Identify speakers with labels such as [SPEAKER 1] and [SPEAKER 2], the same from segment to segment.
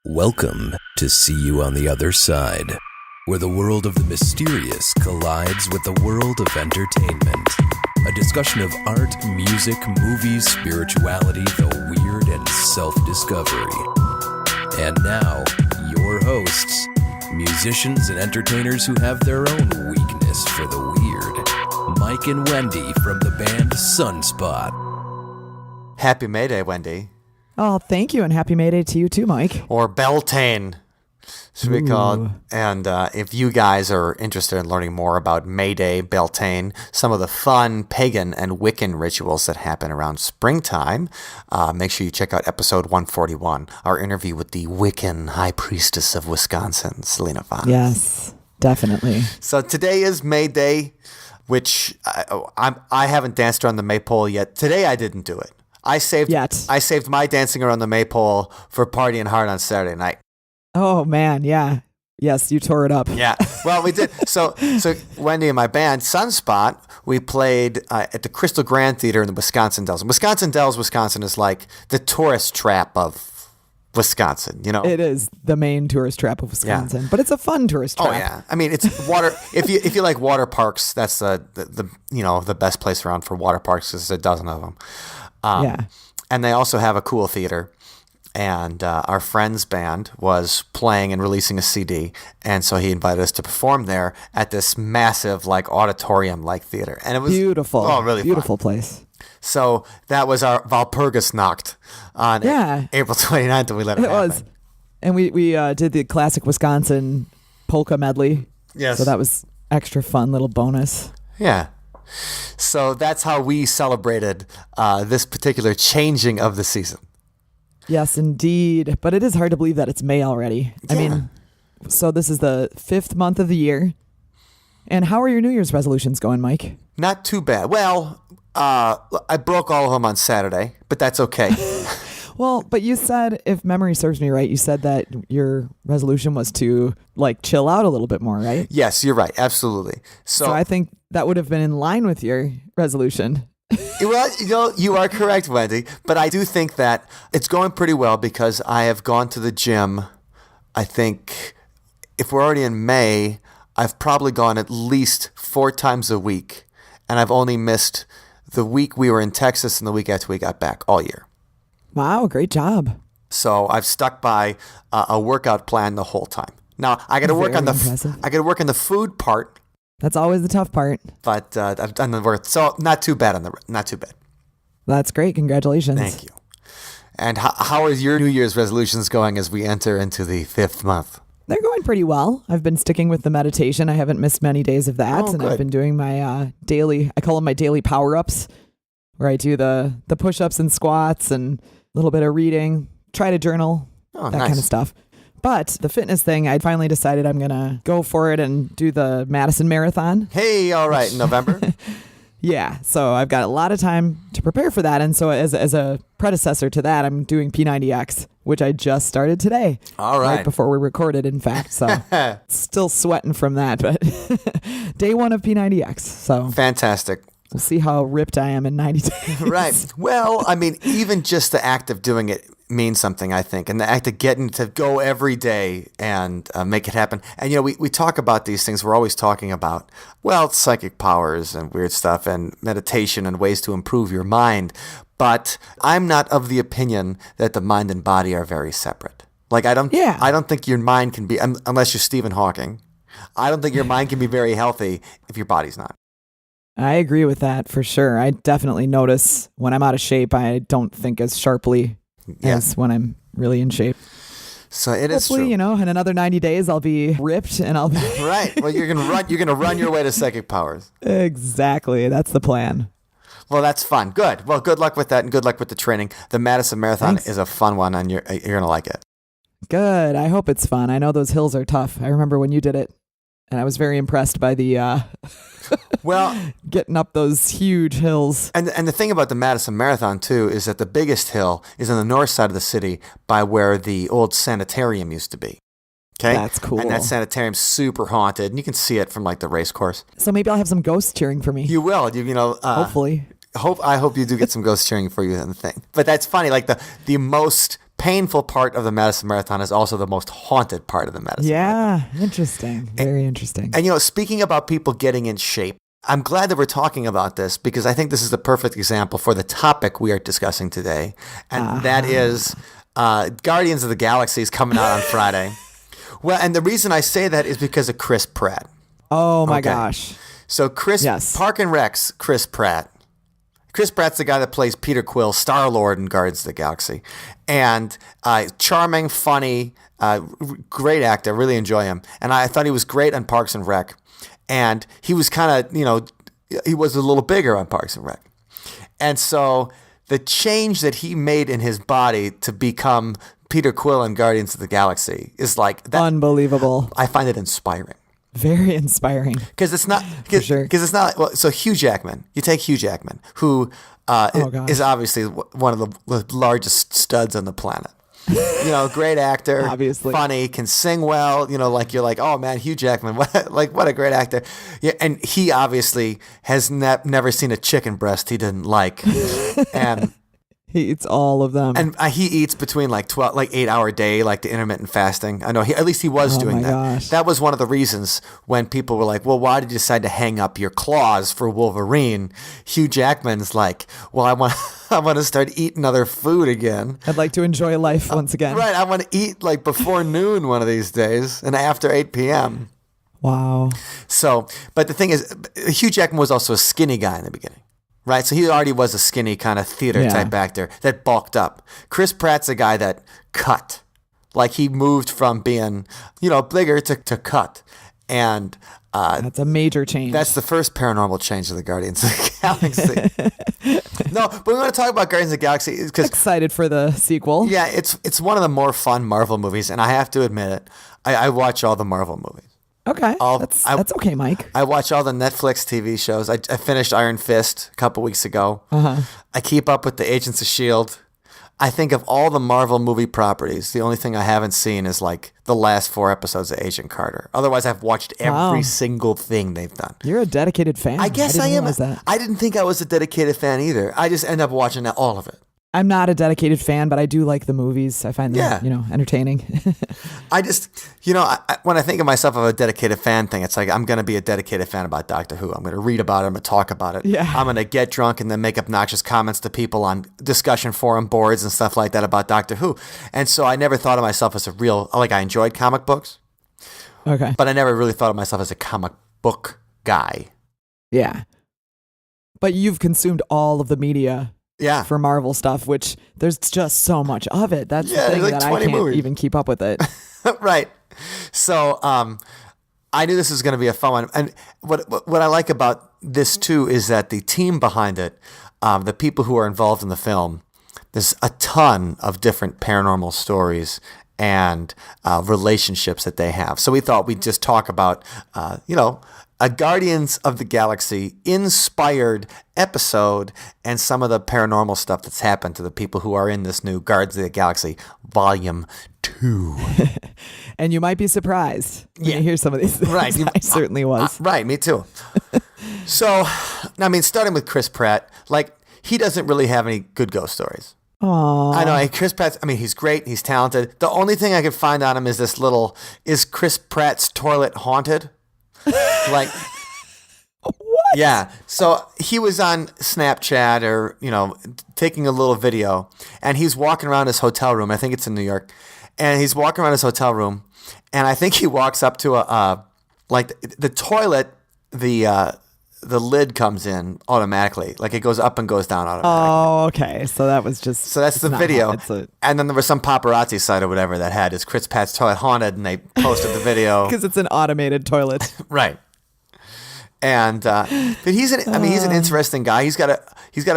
[SPEAKER 1] Welcome to See You on the Other Side, where the world of the mysterious collides with the world of entertainment. A discussion of art, music, movies, spirituality, the weird, and self-discovery. And now, your hosts, musicians and entertainers who have their own weakness for the weird, Mike and Wendy from the band Sunspot.
[SPEAKER 2] Happy May Day, Wendy.
[SPEAKER 3] Oh, thank you, and happy May Day to you too, Mike.
[SPEAKER 2] Or Beltane, should be called. And if you guys are interested in learning more about May Day, Beltane, some of the fun pagan and Wiccan rituals that happen around springtime, make sure you check out episode 141, our interview with the Wiccan High Priestess of Wisconsin, Selena Vaz.
[SPEAKER 3] Yes, definitely.
[SPEAKER 2] So today is May Day, which I haven't danced around the maypole yet. Today I didn't do it. I saved my dancing around the maypole for partying hard on Saturday night.
[SPEAKER 3] Oh man, yeah. Yes, you tore it up.
[SPEAKER 2] Yeah. Well, we did. So Wendy and my band, Sunspot, we played at the Crystal Grand Theater in the Wisconsin Dells. Wisconsin Dells, Wisconsin is like the tourist trap of Wisconsin, you know?
[SPEAKER 3] It is the main tourist trap of Wisconsin, but it's a fun tourist trap.
[SPEAKER 2] Oh yeah. I mean, it's water. if you like water parks, that's the best place around for water parks because there's a dozen of them.
[SPEAKER 3] Yeah.
[SPEAKER 2] And they also have a cool theater. And our friend's band was playing and releasing a CD. And so he invited us to perform there at this massive, like, auditorium-like theater. And it was
[SPEAKER 3] beautiful.
[SPEAKER 2] Oh, really
[SPEAKER 3] beautiful
[SPEAKER 2] fun.
[SPEAKER 3] Place.
[SPEAKER 2] So that was our Walpurgisnacht on April 29th, and we let it happen.
[SPEAKER 3] Was. And we did the classic Wisconsin polka medley.
[SPEAKER 2] Yes.
[SPEAKER 3] So that was extra fun little bonus.
[SPEAKER 2] Yeah. So that's how we celebrated this particular changing of the season.
[SPEAKER 3] Yes, indeed. But it is hard to believe that it's May already.
[SPEAKER 2] Yeah.
[SPEAKER 3] I mean, so this is the 5th month of the year. And how are your New Year's resolutions going, Mike?
[SPEAKER 2] Not too bad. Well, I broke all of them on Saturday, but that's okay.
[SPEAKER 3] Well, but you said, if memory serves me right, you said that your resolution was to, like, chill out a little bit more, right?
[SPEAKER 2] Yes, you're right. Absolutely.
[SPEAKER 3] So I think that would have been in line with your resolution.
[SPEAKER 2] Well, you are correct, Wendy. But I do think that it's going pretty well because I have gone to the gym. I think if we're already in May, I've probably gone at least 4 times a week. And I've only missed the week we were in Texas and the week after we got back all year.
[SPEAKER 3] Wow, great job.
[SPEAKER 2] So I've stuck by a workout plan the whole time. Now I got to work on the food part.
[SPEAKER 3] That's always the tough part.
[SPEAKER 2] But I've done the work, so not too bad not too bad.
[SPEAKER 3] That's great. Congratulations.
[SPEAKER 2] Thank you. And how is your New Year's resolutions going as we enter into the 5th month?
[SPEAKER 3] They're going pretty well. I've been sticking with the meditation. I haven't missed many days of that, and
[SPEAKER 2] good.
[SPEAKER 3] I've been doing my daily. I call them my daily power-ups, where I do the push-ups and squats and a little bit of reading. Try to journal, that
[SPEAKER 2] nice.
[SPEAKER 3] kind of stuff. But the fitness thing, I finally decided I'm going to go for it and do the Madison Marathon.
[SPEAKER 2] Hey, all right, in November.
[SPEAKER 3] Yeah, so I've got a lot of time to prepare for that. And so as a predecessor to that, I'm doing P90X, which I just started today.
[SPEAKER 2] All right.
[SPEAKER 3] Before we recorded, in fact. So still sweating from that, but day 1 of P90X. So
[SPEAKER 2] fantastic.
[SPEAKER 3] We'll see how ripped I am in 90 days.
[SPEAKER 2] Right. Well, I mean, even just the act of doing it means something, I think. And the act of getting to go every day and make it happen. And, you know, we talk about these things. We're always talking about, well, psychic powers and weird stuff and meditation and ways to improve your mind. But I'm not of the opinion that the mind and body are very separate. Like, I don't think your mind can be, unless you're Stephen Hawking, I don't think your mind can be very healthy if your body's not.
[SPEAKER 3] I agree with that for sure. I definitely notice when I'm out of shape, I don't think as sharply as when I'm really in shape.
[SPEAKER 2] So it is true.
[SPEAKER 3] Hopefully, you know, in another 90 days, I'll be ripped and I'll be
[SPEAKER 2] right. Well, you're gonna run your way to psychic powers.
[SPEAKER 3] Exactly. That's the plan.
[SPEAKER 2] Well, that's fun. Good. Well, good luck with that, and good luck with the training. The Madison Marathon
[SPEAKER 3] Thanks.
[SPEAKER 2] is a fun one, and you're gonna like it.
[SPEAKER 3] Good. I hope it's fun. I know those hills are tough. I remember when you did it, and I was very impressed by the
[SPEAKER 2] well,
[SPEAKER 3] getting up those huge hills.
[SPEAKER 2] And the thing about the Madison Marathon too is that the biggest hill is on the north side of the city by where the old sanitarium used to be. Okay,
[SPEAKER 3] that's cool.
[SPEAKER 2] And that sanitarium's super haunted, and you can see it from like the race course.
[SPEAKER 3] So maybe I'll have some ghosts cheering for me.
[SPEAKER 2] You will. You know.
[SPEAKER 3] Hopefully.
[SPEAKER 2] I hope you do get some ghosts cheering for you in the thing. But that's funny. Like the most painful part of the Madison Marathon is also the most haunted part of the Madison Marathon.
[SPEAKER 3] Yeah, interesting. Very interesting.
[SPEAKER 2] And speaking about people getting in shape, I'm glad that we're talking about this because I think this is the perfect example for the topic we are discussing today. And that is Guardians of the Galaxy is coming out on Friday. Well, and the reason I say that is because of Chris Pratt.
[SPEAKER 3] Oh my gosh.
[SPEAKER 2] So Park and Rec's Chris Pratt. Chris Pratt's the guy that plays Peter Quill, Star-Lord in Guardians of the Galaxy. And charming, funny, great actor. Really enjoy him. And I thought he was great on Parks and Rec. And he was kind of, he was a little bigger on Parks and Rec. And so the change that he made in his body to become Peter Quill in Guardians of the Galaxy is like that.
[SPEAKER 3] Unbelievable.
[SPEAKER 2] I find it inspiring.
[SPEAKER 3] Very inspiring.
[SPEAKER 2] Because it's not, it's not, well, so Hugh Jackman, you take Hugh Jackman, who is obviously one of the largest studs on the planet. Great actor,
[SPEAKER 3] obviously
[SPEAKER 2] funny, can sing well, like you're like, oh man, Hugh Jackman, what a great actor. Yeah. And he obviously has never seen a chicken breast he didn't like. And
[SPEAKER 3] he eats all of them.
[SPEAKER 2] And he eats between 8-hour day, like the intermittent fasting. I know at least he was doing that.
[SPEAKER 3] Gosh.
[SPEAKER 2] That was one of the reasons when people were like, well, why did you decide to hang up your claws for Wolverine? Hugh Jackman's like, well, I want to start eating other food again.
[SPEAKER 3] I'd like to enjoy life once again.
[SPEAKER 2] Right. I want to eat before noon one of these days and after 8 p.m.
[SPEAKER 3] Wow.
[SPEAKER 2] So, but the thing is, Hugh Jackman was also a skinny guy in the beginning. Right, so he already was a skinny kind of theater type actor that bulked up. Chris Pratt's a guy that cut, like he moved from being, bigger to cut, and
[SPEAKER 3] that's a major change.
[SPEAKER 2] That's the first paranormal change of the Guardians of the Galaxy. No, but we want to talk about Guardians of the Galaxy because
[SPEAKER 3] excited for the sequel.
[SPEAKER 2] Yeah, it's one of the more fun Marvel movies, and I have to admit it, I watch all the Marvel movies.
[SPEAKER 3] Okay, that's okay, Mike.
[SPEAKER 2] I watch all the Netflix TV shows. I finished Iron Fist a couple weeks ago. I keep up with the Agents of S.H.I.E.L.D. I think of all the Marvel movie properties, the only thing I haven't seen is the last 4 episodes of Agent Carter. Otherwise, I've watched every single thing they've done.
[SPEAKER 3] You're a dedicated fan.
[SPEAKER 2] I guess I am.
[SPEAKER 3] That.
[SPEAKER 2] I didn't think I was a dedicated fan either. I just end up watching all of it.
[SPEAKER 3] I'm not a dedicated fan, but I do like the movies. I find them, entertaining.
[SPEAKER 2] I just, when I think of myself as a dedicated fan thing, it's like I'm going to be a dedicated fan about Doctor Who. I'm going to read about it. I'm going to talk about it.
[SPEAKER 3] Yeah.
[SPEAKER 2] I'm going to get drunk and then make obnoxious comments to people on discussion forum boards and stuff like that about Doctor Who. And so I never thought of myself as I enjoyed comic books.
[SPEAKER 3] Okay.
[SPEAKER 2] But I never really thought of myself as a comic book guy.
[SPEAKER 3] Yeah. But you've consumed all of the media.
[SPEAKER 2] Yeah.
[SPEAKER 3] For Marvel stuff, which there's just so much of it. That's the thing that I can't even keep up with it.
[SPEAKER 2] Right. So I knew this was going to be a fun one. And what I like about this too is that the team behind it, the people who are involved in the film, there's a ton of different paranormal stories and relationships that they have. So we thought we'd just talk about, a Guardians of the Galaxy inspired episode and some of the paranormal stuff that's happened to the people who are in this new Guardians of the Galaxy Volume 2.
[SPEAKER 3] And you might be surprised when you hear some of these things.
[SPEAKER 2] Right.
[SPEAKER 3] I certainly was.
[SPEAKER 2] Right, me too. So, starting with Chris Pratt, he doesn't really have any good ghost stories.
[SPEAKER 3] Aww.
[SPEAKER 2] I know. Chris Pratt, he's great. He's talented. The only thing I could find on him is is Chris Pratt's toilet haunted? What? Yeah. So he was on Snapchat or, taking a little video, and he's walking around his hotel room. I think it's in New York. And he's walking around his hotel room, and I think he walks up to the toilet, the lid comes in automatically. It goes up and goes down automatically.
[SPEAKER 3] Oh, okay. So that was just...
[SPEAKER 2] So that's the video. And then there was some paparazzi site or whatever that had his Chris Pratt's toilet haunted, and they posted the video.
[SPEAKER 3] Because it's an automated toilet.
[SPEAKER 2] Right. And but he's an interesting guy. He's got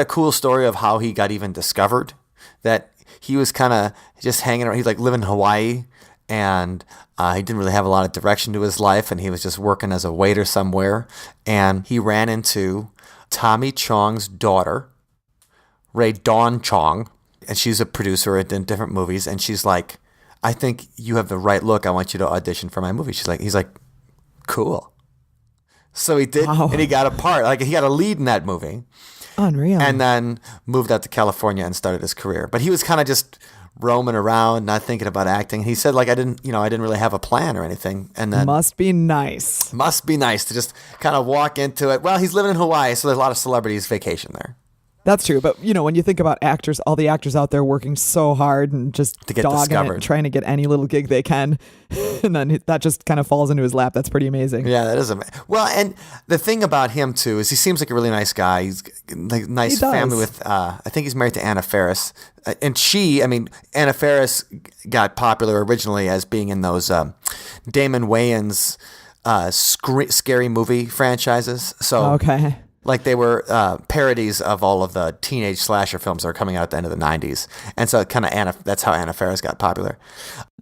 [SPEAKER 2] a cool story of how he got even discovered. That he was kind of just hanging around. He's living in Hawaii, and he didn't really have a lot of direction to his life, and he was just working as a waiter somewhere. And he ran into Tommy Chong's daughter, Rae Dawn Chong, and she's a producer in different movies. And she's like, "I think you have the right look. I want you to audition for my movie." He's like, "Cool." So he did, and he got a part. He got a lead in that movie.
[SPEAKER 3] Unreal.
[SPEAKER 2] and then moved out to California and started his career. But he was kind of just roaming around, not thinking about acting. He said, like, I didn't really have a plan or anything. And then
[SPEAKER 3] Must be nice.
[SPEAKER 2] must be nice to just kind of walk into it. Well, he's living in Hawaii, so there's a lot of celebrities vacation there.
[SPEAKER 3] That's true. But, when you think about actors, all the actors out there working so hard and just
[SPEAKER 2] To get
[SPEAKER 3] dogging it
[SPEAKER 2] discovered.
[SPEAKER 3] and trying to get any little gig they can. And then that just kind of falls into his lap. That's pretty amazing.
[SPEAKER 2] Yeah, that is well. And the thing about him too is he seems like a really nice guy. He's like nice
[SPEAKER 3] He does.
[SPEAKER 2] family with. I think he's married to Anna Faris, and Anna Faris got popular originally as being in those Damon Wayans scary movie franchises. So
[SPEAKER 3] Okay.
[SPEAKER 2] like they were parodies of all of the teenage slasher films that were coming out at the end of the 90s. And so that's how Anna Faris got popular.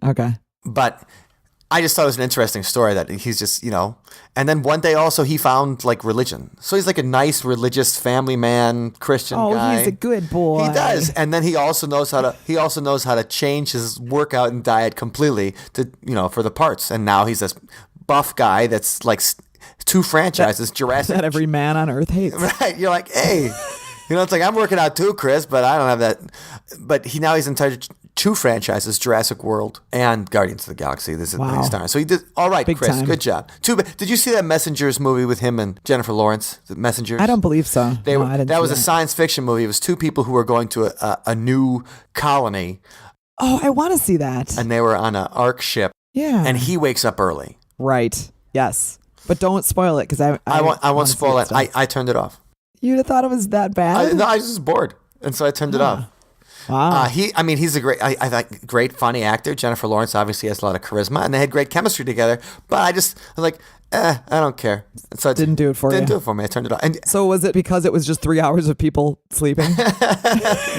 [SPEAKER 3] Okay.
[SPEAKER 2] But I just thought it was an interesting story that he's just, and then one day also he found like religion. So he's like a nice religious family man, Christian guy.
[SPEAKER 3] Oh, he's a good boy.
[SPEAKER 2] He does. And then he also knows how to change his workout and diet completely to, for the parts. And now he's this buff guy that's like two franchises, Jurassic.
[SPEAKER 3] That every man on earth hates.
[SPEAKER 2] Right. You're like, hey, it's like I'm working out too, Chris, but I don't have that. But he's in charge of two franchises, Jurassic World and Guardians of the Galaxy. This is
[SPEAKER 3] Wow.
[SPEAKER 2] star. So he did all right,
[SPEAKER 3] Big
[SPEAKER 2] Chris.
[SPEAKER 3] time.
[SPEAKER 2] Good job. Did you see that Messengers movie with him and Jennifer Lawrence? The Messengers.
[SPEAKER 3] I don't believe so.
[SPEAKER 2] They
[SPEAKER 3] No,
[SPEAKER 2] were,
[SPEAKER 3] I didn't
[SPEAKER 2] that
[SPEAKER 3] see
[SPEAKER 2] was a science fiction movie. It was two people who were going to a new colony,
[SPEAKER 3] Oh, I want to see that.
[SPEAKER 2] and they were on an Ark ship.
[SPEAKER 3] Yeah.
[SPEAKER 2] And he wakes up early.
[SPEAKER 3] Right. Yes. But don't spoil it because I
[SPEAKER 2] won't
[SPEAKER 3] wanna see
[SPEAKER 2] spoil it.
[SPEAKER 3] so.
[SPEAKER 2] I turned it off.
[SPEAKER 3] You'd have thought it was that bad?
[SPEAKER 2] I was just bored, and so I turned it off.
[SPEAKER 3] Wow.
[SPEAKER 2] He's a great, I thought great, funny actor. Jennifer Lawrence obviously has a lot of charisma, and they had great chemistry together. But I was like, I don't care. And so I
[SPEAKER 3] Didn't do it for
[SPEAKER 2] Didn't
[SPEAKER 3] you.
[SPEAKER 2] do it for me. I turned it off. And
[SPEAKER 3] So was it because it was just 3 hours of people sleeping?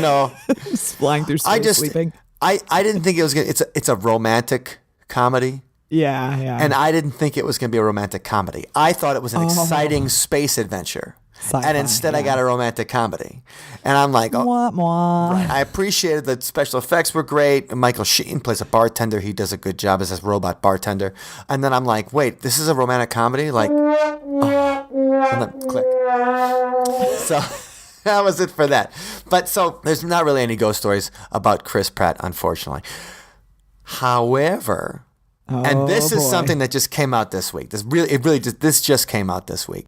[SPEAKER 2] no,
[SPEAKER 3] Just flying through
[SPEAKER 2] I
[SPEAKER 3] space
[SPEAKER 2] just,
[SPEAKER 3] sleeping?
[SPEAKER 2] I didn't think it was gonna. It's a romantic comedy.
[SPEAKER 3] Yeah, yeah.
[SPEAKER 2] And I didn't think it was going to be a romantic comedy. I thought it was an
[SPEAKER 3] Oh.
[SPEAKER 2] exciting space adventure.
[SPEAKER 3] Sci-fi,
[SPEAKER 2] and instead I
[SPEAKER 3] yeah.
[SPEAKER 2] got a romantic comedy. And I'm like, oh,
[SPEAKER 3] Mwah, mwah.
[SPEAKER 2] I appreciated the special effects were great. Michael Sheen plays a bartender. He does a good job as this robot bartender. And then I'm like, wait, this is a romantic comedy? Like, oh. And then click. So that was it for that. But so there's not really any ghost stories about Chris Pratt, unfortunately. However, and this
[SPEAKER 3] Oh,
[SPEAKER 2] is
[SPEAKER 3] boy.
[SPEAKER 2] something that just came out this week. This just came out this week.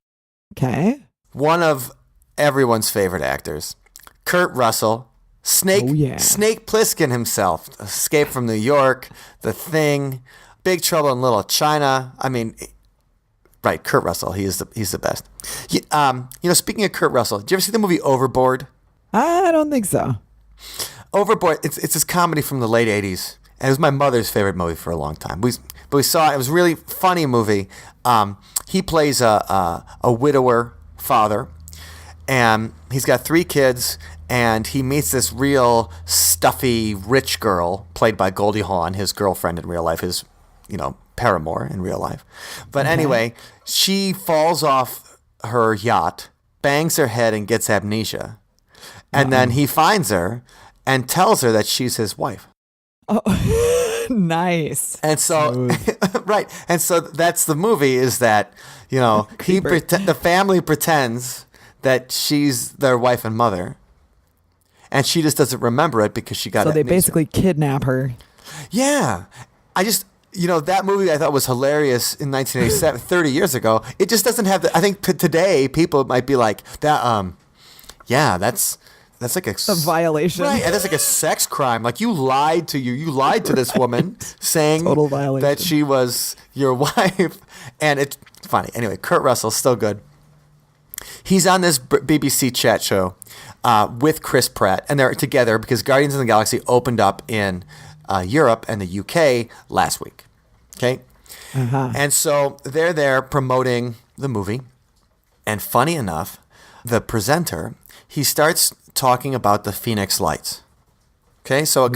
[SPEAKER 3] Okay.
[SPEAKER 2] One of everyone's favorite actors, Kurt Russell, Snake
[SPEAKER 3] Oh, yeah.
[SPEAKER 2] Snake Plissken himself, Escape from New York, The Thing, Big Trouble in Little China. I mean, right, Kurt Russell, he's the best. Speaking of Kurt Russell, did you ever see the movie Overboard?
[SPEAKER 3] I don't think so.
[SPEAKER 2] Overboard, it's this comedy from the late 80s. And it was my mother's favorite movie for a long time. We saw it. It was a really funny movie. He plays a widower father, and he's got 3 kids, and he meets this real stuffy rich girl played by Goldie Hawn, his girlfriend in real life, his paramour in real life. But anyway, she falls off her yacht, bangs her head, and gets amnesia. And then he finds her and tells her that she's his wife.
[SPEAKER 3] Oh, nice.
[SPEAKER 2] And so, right. And so that's the movie is that, the family pretends that she's their wife and mother. And she just doesn't remember it because she got
[SPEAKER 3] So they
[SPEAKER 2] amnesia.
[SPEAKER 3] basically kidnap her.
[SPEAKER 2] Yeah. I just, that movie I thought was hilarious in 1987, 30 years ago. It just doesn't have I think today people might be like, that, yeah, that's like
[SPEAKER 3] A violation.
[SPEAKER 2] Right, and that's like a sex crime. Like you lied to this woman saying
[SPEAKER 3] Total violation.
[SPEAKER 2] that she was your wife, and it's funny. Anyway, Kurt Russell's still good. He's on this BBC chat show with Chris Pratt, and they're together because Guardians of the Galaxy opened up in Europe and the UK last week. Okay, and so they're there promoting the movie, and funny enough, the presenter he starts talking about the Phoenix Lights. Okay, so a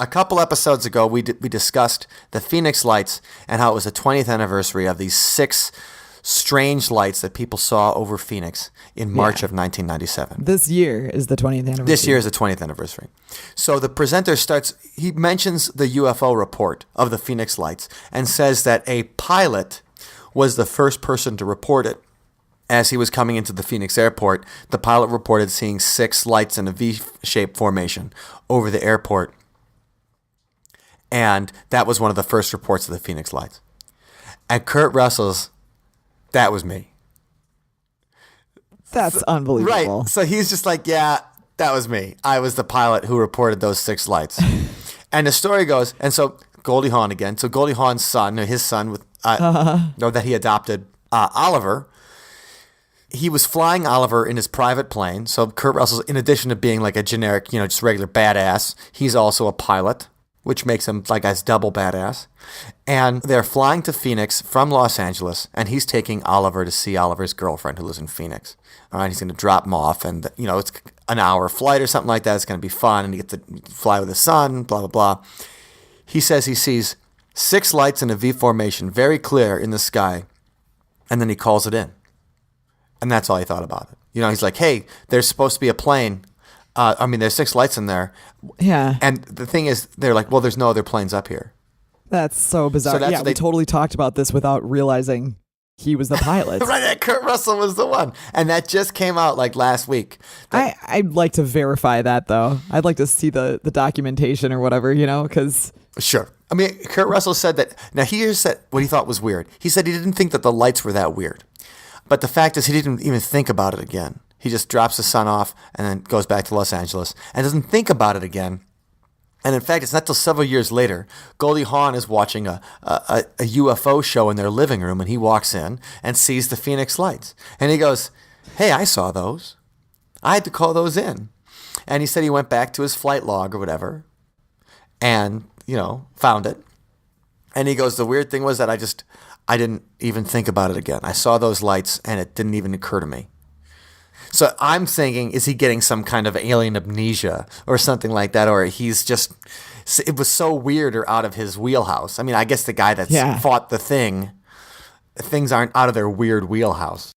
[SPEAKER 2] couple episodes ago, we discussed the Phoenix Lights and how it was the 20th anniversary of these 6 strange lights that people saw over Phoenix in March of 1997.
[SPEAKER 3] This year is the 20th anniversary.
[SPEAKER 2] This year is the 20th anniversary. So the presenter he mentions the UFO report of the Phoenix Lights and says that a pilot was the first person to report it. as he was coming into the Phoenix airport, the pilot reported seeing 6 lights in a V-shaped formation over the airport. And that was one of the first reports of the Phoenix lights. And Kurt Russell's, that was me.
[SPEAKER 3] That's unbelievable.
[SPEAKER 2] Right. So he's just like, yeah, that was me. I was the pilot who reported those 6 lights. And the story goes, and so Goldie Hawn again. So Goldie Hawn's son, or his son, with that he adopted, Oliver. He was flying Oliver in his private plane. So Kurt Russell, in addition to being like a generic, just regular badass, he's also a pilot, which makes him like as double badass. And they're flying to Phoenix from Los Angeles, and he's taking Oliver to see Oliver's girlfriend who lives in Phoenix. All right, he's going to drop him off, and it's an hour flight or something like that. It's going to be fun, and he gets to fly with his son, blah, blah, blah. He says he sees 6 lights in a V formation, very clear in the sky, and then he calls it in. And that's all he thought about it. He's like, hey, there's supposed to be a plane. There's 6 lights in there.
[SPEAKER 3] Yeah.
[SPEAKER 2] And the thing is, they're like, well, there's no other planes up here.
[SPEAKER 3] That's so bizarre.
[SPEAKER 2] So
[SPEAKER 3] we totally talked about this without realizing he was the pilot.
[SPEAKER 2] Right, Kurt Russell was the one. And that just came out like last week.
[SPEAKER 3] I'd like to verify that, though. I'd like to see the documentation or whatever, because...
[SPEAKER 2] Sure. Kurt Russell said that. Now, here's what he thought was weird. He said he didn't think that the lights were that weird. But the fact is he didn't even think about it again. He just drops his son off and then goes back to Los Angeles and doesn't think about it again. And in fact, it's not till several years later, Goldie Hawn is watching a UFO show in their living room, and he walks in and sees the Phoenix lights. And he goes, hey, I saw those. I had to call those in. And he said he went back to his flight log or whatever and, found it. And he goes, the weird thing was that I didn't even think about it again. I saw those lights, and it didn't even occur to me. So I'm thinking, is he getting some kind of alien amnesia or something like that? Or he's just, it was so weird or out of his wheelhouse. I guess the guy that's fought the thing, things aren't out of their weird wheelhouse.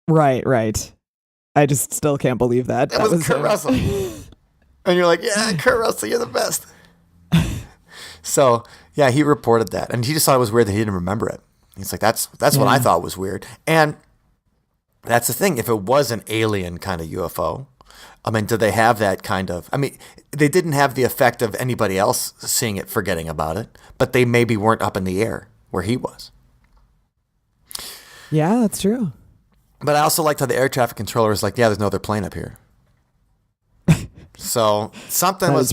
[SPEAKER 3] Right. I just still can't believe that.
[SPEAKER 2] That was Kurt Russell. And you're like, yeah, Kurt Russell, you're the best. So, yeah, he reported that. And he just thought it was weird that he didn't remember it. He's like, that's what I thought was weird. And that's the thing. If it was an alien kind of UFO, do they have that kind of... they didn't have the effect of anybody else seeing it, forgetting about it, but they maybe weren't up in the air where he was.
[SPEAKER 3] Yeah, that's true.
[SPEAKER 2] But I also liked how the air traffic controller was like, yeah, there's no other plane up here. So something was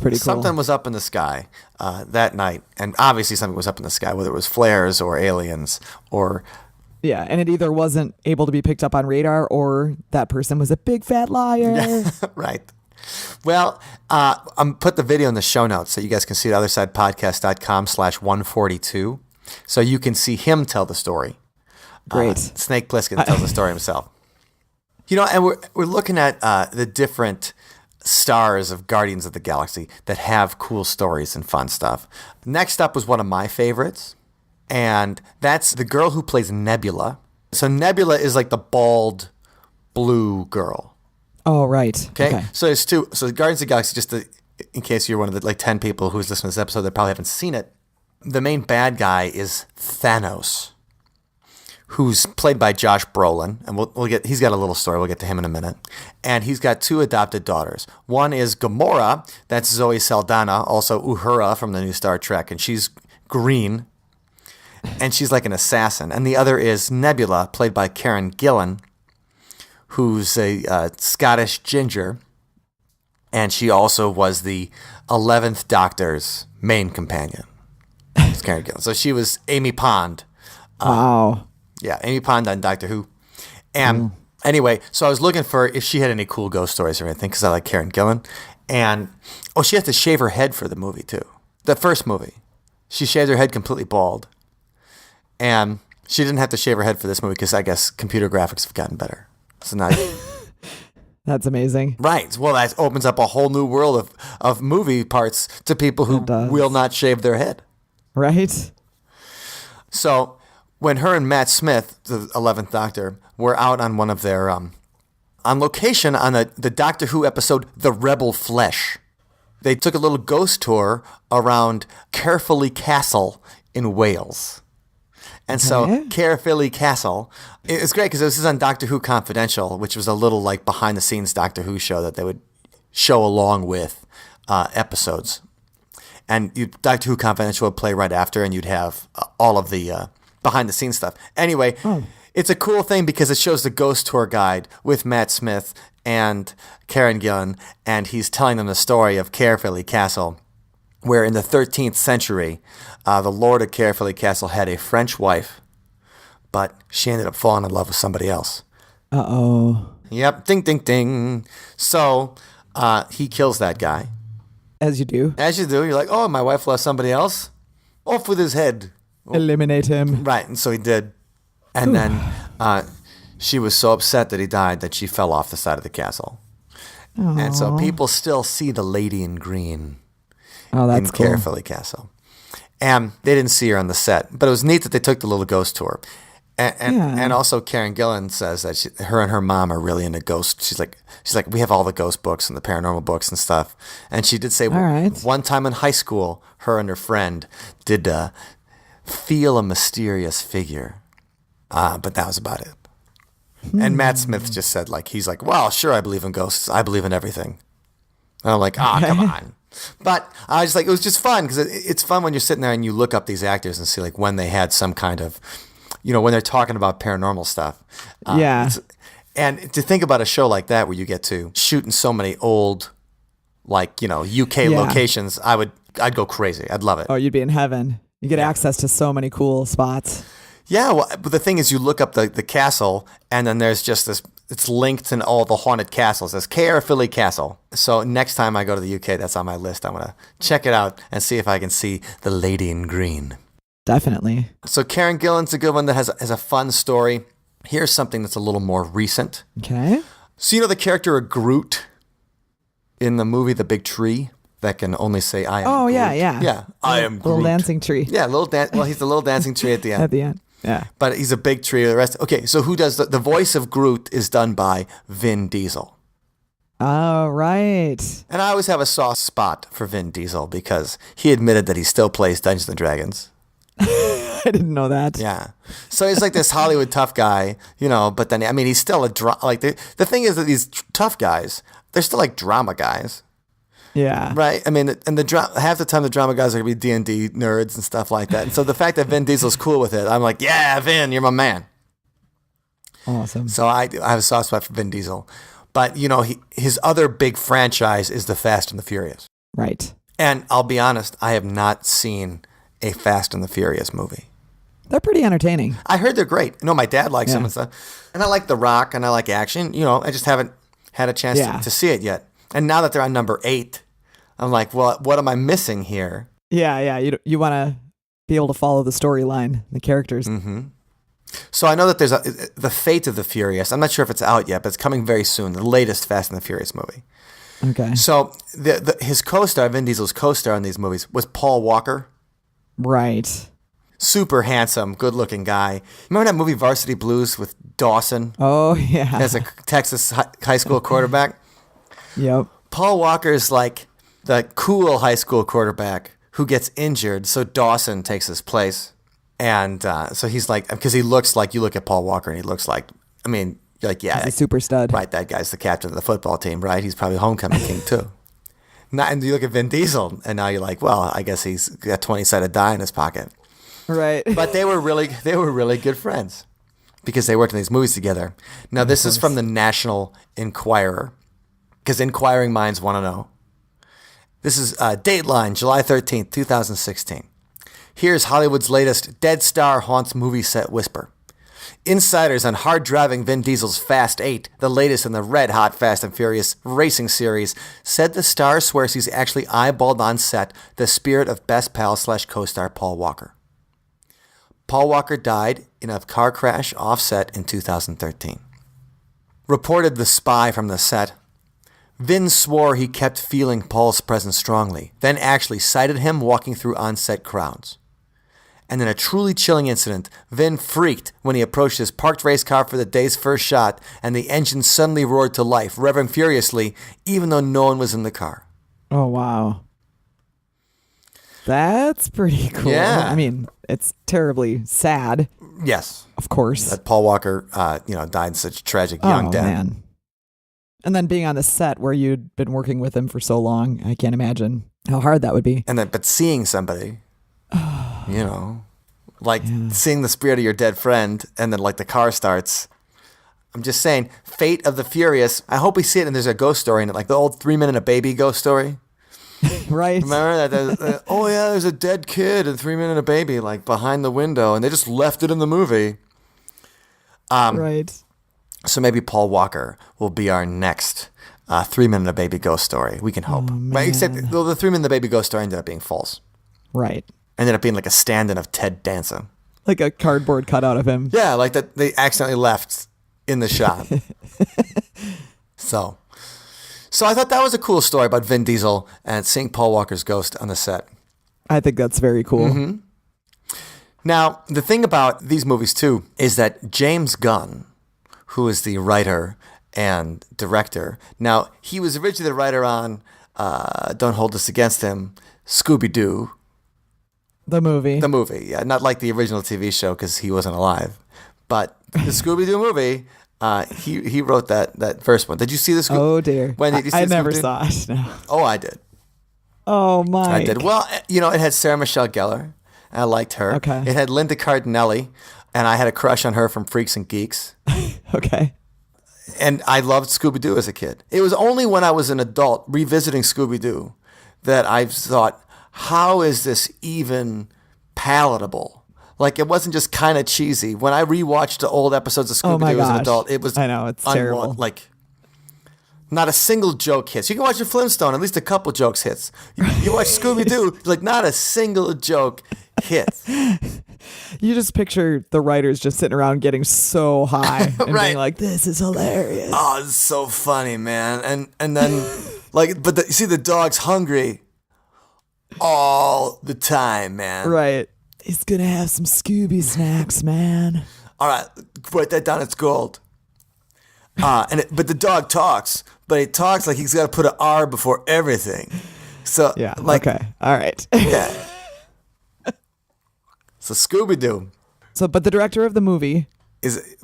[SPEAKER 2] up in the sky that night, and obviously something was up in the sky, whether it was flares or aliens or...
[SPEAKER 3] Yeah, and it either wasn't able to be picked up on radar or that person was a big fat liar.
[SPEAKER 2] Right. Well, I'm put the video in the show notes so you guys can see it, othersidepodcast.com/142. So you can see him tell the story.
[SPEAKER 3] Great.
[SPEAKER 2] Snake Plissken tells the story himself. And we're looking at the different stars of Guardians of the Galaxy that have cool stories and fun stuff. Next up was one of my favorites. And that's the girl who plays Nebula. So Nebula is like the bald blue girl.
[SPEAKER 3] Oh, right.
[SPEAKER 2] Okay. So there's 2. So Guardians of the Galaxy, just in case you're one of the 10 people who's listening to this episode that probably haven't seen it, the main bad guy is Thanos, who's played by Josh Brolin. And he's got a little story. We'll get to him in a minute. And he's got 2 adopted daughters. One is Gamora. That's Zoe Saldana, also Uhura from the new Star Trek. And she's green. And she's like an assassin. And the other is Nebula, played by Karen Gillan, who's a Scottish ginger. And she also was the 11th Doctor's main companion. It's Karen Gillan. So she was Amy Pond.
[SPEAKER 3] Wow.
[SPEAKER 2] Yeah, Amy Pond on Doctor Who. And anyway, so I was looking for if she had any cool ghost stories or anything, because I like Karen Gillan. And, she has to shave her head for the movie, too. The first movie. She shaved her head completely bald. And she didn't have to shave her head for this movie because I guess computer graphics have gotten better. So now,
[SPEAKER 3] that's amazing.
[SPEAKER 2] Right. Well, that opens up a whole new world of movie parts to people who will not shave their head.
[SPEAKER 3] Right.
[SPEAKER 2] So when her and Matt Smith, the 11th Doctor, were out on one of their on location on the Doctor Who episode The Rebel Flesh, they took a little ghost tour around Caerphilly Castle in Wales. And so
[SPEAKER 3] Okay.
[SPEAKER 2] Caerphilly Castle, it's great because this is on Doctor Who Confidential, which was a little like behind the scenes Doctor Who show that they would show along with episodes. And Doctor Who Confidential would play right after, and you'd have all of the behind the scenes stuff. Anyway, it's a cool thing because it shows the ghost tour guide with Matt Smith and Karen Gillan, and he's telling them the story of Caerphilly Castle, where in the 13th century, the Lord of Caerphilly Castle had a French wife, but she ended up falling in love with somebody else.
[SPEAKER 3] Uh-oh.
[SPEAKER 2] Yep, ding, ding, ding. So he kills that guy.
[SPEAKER 3] As you do.
[SPEAKER 2] As you do, you're like, oh, my wife lost somebody else? Off with his head.
[SPEAKER 3] Eliminate him.
[SPEAKER 2] Right, and so he did. And then she was so upset that he died that she fell off the side of the castle. And so people still see the lady in green
[SPEAKER 3] Oh, that's
[SPEAKER 2] in
[SPEAKER 3] cool.
[SPEAKER 2] Caerphilly Castle. And they didn't see her on the set, but it was neat that they took the little ghost tour. And also Karen Gillan says that her and her mom are really into ghosts. She's like, we have all the ghost books and the paranormal books and stuff. And she did say
[SPEAKER 3] right.
[SPEAKER 2] one time in high school, her and her friend did feel a mysterious figure. But that was about it. And Matt Smith just said, he's like, well, sure, I believe in ghosts. I believe in everything. And I'm like, come on. But I was like, it was just fun because it's fun when you're sitting there and you look up these actors and see when they had some kind of, when they're talking about paranormal stuff.
[SPEAKER 3] Yeah.
[SPEAKER 2] And to think about a show like that where you get to shoot in so many old, UK locations, I'd go crazy. I'd love it.
[SPEAKER 3] Oh, you'd be in heaven. You get access to so many cool spots.
[SPEAKER 2] Yeah, well, but the thing is, you look up the castle, and then there's just this. It's linked in all the haunted castles. There's Caerphilly Castle. So next time I go to the UK, that's on my list. I'm gonna check it out and see if I can see the lady in green.
[SPEAKER 3] Definitely.
[SPEAKER 2] So Karen Gillan's a good one that has a fun story. Here's something that's a little more recent.
[SPEAKER 3] Okay.
[SPEAKER 2] So the character of Groot in the movie The Big Tree that can only say "I am."
[SPEAKER 3] Oh,
[SPEAKER 2] Groot.
[SPEAKER 3] yeah.
[SPEAKER 2] Yeah, I am Groot.
[SPEAKER 3] Little dancing tree.
[SPEAKER 2] Yeah, well, he's the little dancing tree at the end.
[SPEAKER 3] At the end. Yeah.
[SPEAKER 2] But he's a big tree. The rest. Okay, so who does the voice of Groot is done by Vin Diesel.
[SPEAKER 3] Oh, right.
[SPEAKER 2] And I always have a soft spot for Vin Diesel because he admitted that he still plays Dungeons and Dragons.
[SPEAKER 3] I didn't know that.
[SPEAKER 2] Yeah. So he's like this Hollywood tough guy, but then, he's still the thing is that these tough guys, they're still drama guys.
[SPEAKER 3] Yeah.
[SPEAKER 2] Right? And half the time the drama guys are going to be D&D nerds and stuff like that. And so the fact that Vin Diesel's cool with it, I'm like, yeah, Vin, you're my man.
[SPEAKER 3] Awesome.
[SPEAKER 2] So I have a soft spot for Vin Diesel. But, his other big franchise is the Fast and the Furious.
[SPEAKER 3] Right.
[SPEAKER 2] And I'll be honest, I have not seen a Fast and the Furious movie.
[SPEAKER 3] They're pretty entertaining.
[SPEAKER 2] I heard they're great. My dad likes them and stuff. And I like The Rock and I like action. I just haven't had a chance to see it yet. And now that they're on number 8, I'm like, well, what am I missing here?
[SPEAKER 3] Yeah. You want to be able to follow the storyline, the characters.
[SPEAKER 2] Mm-hmm. So I know that there's The Fate of the Furious. I'm not sure if it's out yet, but it's coming very soon. The latest Fast and the Furious movie.
[SPEAKER 3] Okay.
[SPEAKER 2] So his co-star, Vin Diesel's co-star in these movies, was Paul Walker.
[SPEAKER 3] Right.
[SPEAKER 2] Super handsome, good-looking guy. Remember that movie Varsity Blues with Dawson
[SPEAKER 3] Oh, yeah.
[SPEAKER 2] as a Texas high school quarterback?
[SPEAKER 3] Yep.
[SPEAKER 2] Paul Walker is like the cool high school quarterback who gets injured, so Dawson takes his place. And so he's like, because he looks like, you look at Paul Walker and he looks like, you're like, yeah.
[SPEAKER 3] He's a super stud.
[SPEAKER 2] Right, that guy's the captain of the football team, right? He's probably homecoming king too. And you look at Vin Diesel, and now you're like, well, I guess he's got 20-sided die in his pocket.
[SPEAKER 3] Right.
[SPEAKER 2] But they were really good friends because they worked in these movies together. Now, this is from the National Enquirer, because inquiring minds want to know. This is Dateline, July 13th, 2016. Here's Hollywood's latest Dead Star Haunts movie set whisper. Insiders on hard-driving Vin Diesel's Fast 8, the latest in the red-hot Fast and Furious racing series, said the star swears he's actually eyeballed on set the spirit of best pal / co-star Paul Walker. Paul Walker died in a car crash off-set in 2013. Reported the spy from the set, Vin swore he kept feeling Paul's presence strongly, then actually sighted him walking through on-set crowds. And in a truly chilling incident, Vin freaked when he approached his parked race car for the day's first shot, and the engine suddenly roared to life, revving furiously, even though no one was in the car.
[SPEAKER 3] Oh, wow. That's pretty cool.
[SPEAKER 2] Yeah.
[SPEAKER 3] I mean, it's terribly sad,
[SPEAKER 2] Yes.
[SPEAKER 3] of course.
[SPEAKER 2] That Paul Walker, died such a tragic young death.
[SPEAKER 3] Man. And then being on the set where you'd been working with him for so long, I can't imagine how hard that would be.
[SPEAKER 2] And then, but seeing somebody, seeing the spirit of your dead friend, and then like the car starts. I'm just saying, Fate of the Furious. I hope we see it, and there's a ghost story in it, like the old 3 Men and a Baby ghost story.
[SPEAKER 3] Right.
[SPEAKER 2] Remember that? There's a dead kid and 3 Men and a Baby, like behind the window, and they just left it in the movie.
[SPEAKER 3] Right.
[SPEAKER 2] So maybe Paul Walker will be our next 3 Men and a Baby ghost story. We can hope. Right? Except the 3 Men and the Baby ghost story ended up being false.
[SPEAKER 3] Right.
[SPEAKER 2] Ended up being like a stand-in of Ted Danson.
[SPEAKER 3] Like a cardboard cutout of him.
[SPEAKER 2] Yeah, like that they accidentally left in the shot. So I thought that was a cool story about Vin Diesel and seeing Paul Walker's ghost on the set.
[SPEAKER 3] I think that's very cool.
[SPEAKER 2] Mm-hmm. Now, the thing about these movies, too, is that James Gunn, who is the writer and director, now, he was originally the writer on, don't hold this against him, Scooby-Doo.
[SPEAKER 3] The movie.
[SPEAKER 2] The movie, yeah. Not like the original TV show because he wasn't alive. But the Scooby-Doo movie, he wrote that first one. Did you see the Scooby-Doo?
[SPEAKER 3] Oh, dear.
[SPEAKER 2] When did you see
[SPEAKER 3] I
[SPEAKER 2] the
[SPEAKER 3] never
[SPEAKER 2] Scooby-Doo?
[SPEAKER 3] saw it. No.
[SPEAKER 2] Oh, I did.
[SPEAKER 3] Oh, my.
[SPEAKER 2] I did. Well, it had Sarah Michelle Gellar. I liked her.
[SPEAKER 3] Okay.
[SPEAKER 2] It had Linda Cardinelli, and I had a crush on her from Freaks and Geeks.
[SPEAKER 3] Okay.
[SPEAKER 2] And I loved Scooby-Doo as a kid. It was only when I was an adult revisiting Scooby-Doo that I thought, how is this even palatable? Like, it wasn't just kind of cheesy. When I rewatched the old episodes of Scooby-Doo as an adult, it was...
[SPEAKER 3] I know, it's terrible.
[SPEAKER 2] Like, not a single joke hits. You can watch a Flintstone, at least a couple jokes hits. You watch Scooby-Doo, like, not a single joke hits.
[SPEAKER 3] You just picture the writers just sitting around getting so high and
[SPEAKER 2] Right.
[SPEAKER 3] being like, this is hilarious.
[SPEAKER 2] Oh, it's so funny, man. And then, like, but you see the dog's hungry all the time, man.
[SPEAKER 3] Right. He's going to have some Scooby snacks, man.
[SPEAKER 2] All right, write that down. It's gold. But the dog talks, but he talks like he's got to put an R before everything. So,
[SPEAKER 3] Yeah.
[SPEAKER 2] like,
[SPEAKER 3] Okay. All right.
[SPEAKER 2] yeah. So Scooby-Doo
[SPEAKER 3] But the director of the movie,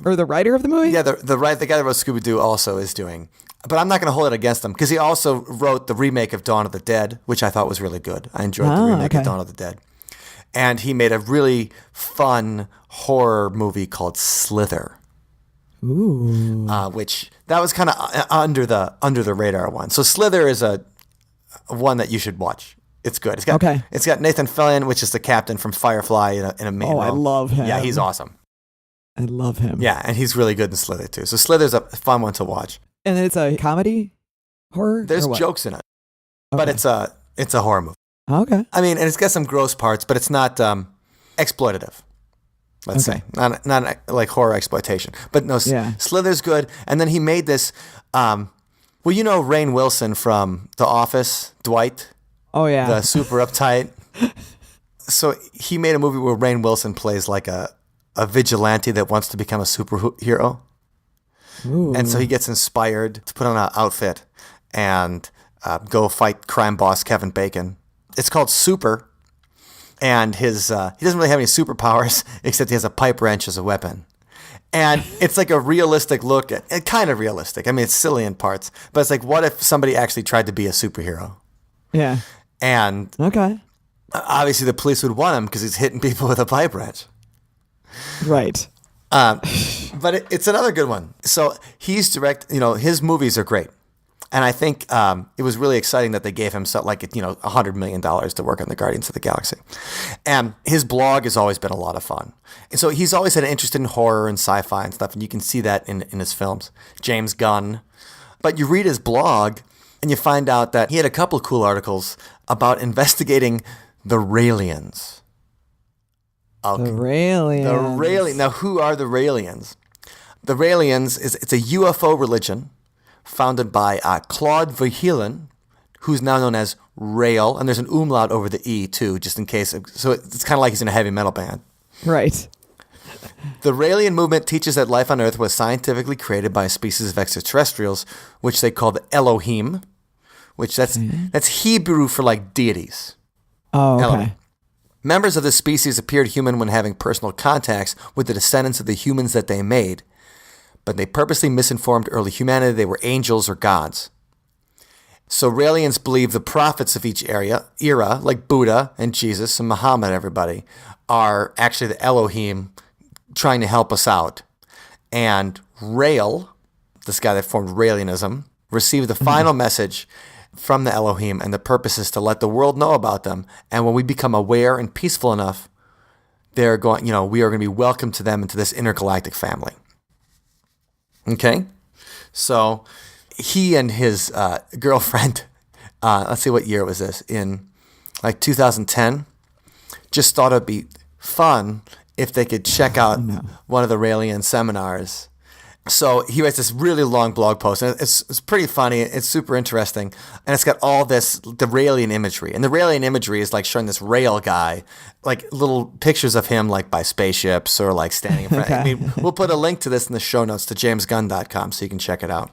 [SPEAKER 3] or the writer of the movie?
[SPEAKER 2] yeah, the guy that wrote Scooby-Doo also is doing. But I'm not going to hold it against him because he also wrote the remake of Dawn of the Dead, which I thought was really good. I enjoyed the remake of Dawn of the Dead. And he made a really fun horror movie called Slither.
[SPEAKER 3] Ooh.
[SPEAKER 2] Which that was kind of under the radar one. So Slither is a one that you should watch. It's good. It's got Nathan Fillion, which is the captain from Firefly in a main role.
[SPEAKER 3] I love him.
[SPEAKER 2] Yeah, he's awesome.
[SPEAKER 3] I love him.
[SPEAKER 2] Yeah, and he's really good in Slither too. So Slither's a fun one to watch.
[SPEAKER 3] And then it's a comedy horror?
[SPEAKER 2] There's
[SPEAKER 3] or what?
[SPEAKER 2] jokes in it, but
[SPEAKER 3] Okay.
[SPEAKER 2] it's a horror movie.
[SPEAKER 3] Okay.
[SPEAKER 2] I mean, and it's got some gross parts, but it's not exploitative. Let's say not like horror exploitation, but no.
[SPEAKER 3] Yeah.
[SPEAKER 2] Slither's good, and then he made this. Rainn Wilson from The Office, Dwight,
[SPEAKER 3] Oh, yeah.
[SPEAKER 2] the super uptight. So he made a movie where Rainn Wilson plays like a vigilante that wants to become a superhero,
[SPEAKER 3] Ooh.
[SPEAKER 2] and so he gets inspired to put on an outfit and go fight crime boss Kevin Bacon. It's called Super. And he doesn't really have any superpowers except he has a pipe wrench as a weapon. And it's like a realistic look at it, kind of realistic. I mean, it's silly in parts, but it's like, what if somebody actually tried to be a superhero?
[SPEAKER 3] Yeah.
[SPEAKER 2] And
[SPEAKER 3] Okay.
[SPEAKER 2] obviously the police would want him because he's hitting people with a pipe wrench.
[SPEAKER 3] Right.
[SPEAKER 2] But it's another good one. So he's his movies are great. And I think it was really exciting that they gave him $100 million to work on the Guardians of the Galaxy. And his blog has always been a lot of fun. And so he's always had an interest in horror and sci-fi and stuff, and you can see that in his films. James Gunn. But you read his blog, and you find out that he had a couple of cool articles about investigating the Raelians.
[SPEAKER 3] The Raelians.
[SPEAKER 2] The Raelians. Now, who are the Raelians? The Raelians it's a UFO religion founded by Claude Verheulen, who's now known as Rael, and there's an umlaut over the E too, just in case. So it's kind of like he's in a heavy metal band.
[SPEAKER 3] Right.
[SPEAKER 2] The Raelian movement teaches that life on Earth was scientifically created by a species of extraterrestrials, which they call the Elohim, which that's Hebrew for like deities.
[SPEAKER 3] Oh, okay.
[SPEAKER 2] Element. Members of this species appeared human when having personal contacts with the descendants of the humans that they made, but they purposely misinformed early humanity they were angels or gods. So Raelians believe the prophets of each era, like Buddha and Jesus and Muhammad, everybody, are actually the Elohim trying to help us out. And Rael, this guy that formed Raelianism, received the final message from the Elohim, and the purpose is to let the world know about them. And when we become aware and peaceful enough, we are going to be welcome to them into this intergalactic family. Okay? So he and his girlfriend, let's see what year was this, in like 2010, just thought it'd be fun if they could check out one of the Raelian seminars. So he writes this really long blog post, and it's pretty funny. It's super interesting, and it's got all the Raelian imagery. And the Raelian imagery is like showing this Rael guy, like little pictures of him like by spaceships or like standing in front.
[SPEAKER 3] Okay.
[SPEAKER 2] I mean, we'll put a link to this in the show notes to jamesgunn.com so you can check it out.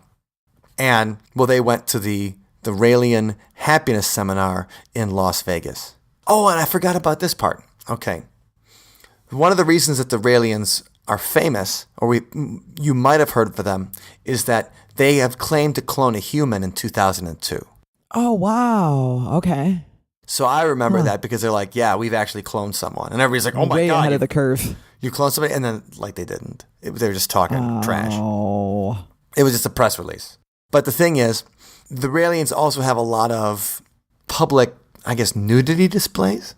[SPEAKER 2] And well, they went to the Raelian Happiness Seminar in Las Vegas. Oh, and I forgot about this part. Okay. One of the reasons that the Raelians are famous, or you might have heard of them, is that they have claimed to clone a human in 2002.
[SPEAKER 3] Oh, wow. Okay.
[SPEAKER 2] So I remember that because they're like, yeah, we've actually cloned someone. And everybody's like, oh my
[SPEAKER 3] Way
[SPEAKER 2] God.
[SPEAKER 3] ahead of the curve.
[SPEAKER 2] You cloned somebody? And then like they didn't. They were just talking trash.
[SPEAKER 3] Oh.
[SPEAKER 2] It was just a press release. But the thing is, the Raelians also have a lot of public, I guess, nudity displays.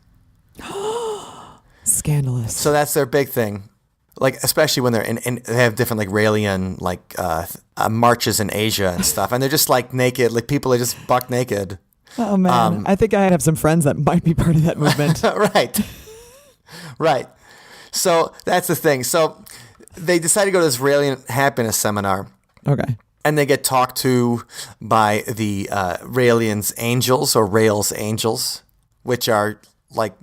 [SPEAKER 3] Scandalous.
[SPEAKER 2] So that's their big thing. Like, especially when they're they have different like Raelian like marches in Asia and stuff, and they're just like naked, like people are just buck naked.
[SPEAKER 3] Oh man, I think I have some friends that might be part of that movement.
[SPEAKER 2] Right. So that's the thing. So they decide to go to this Raelian Happiness Seminar.
[SPEAKER 3] Okay.
[SPEAKER 2] And they get talked to by the Raelians Angels, or Rael's Angels, which are like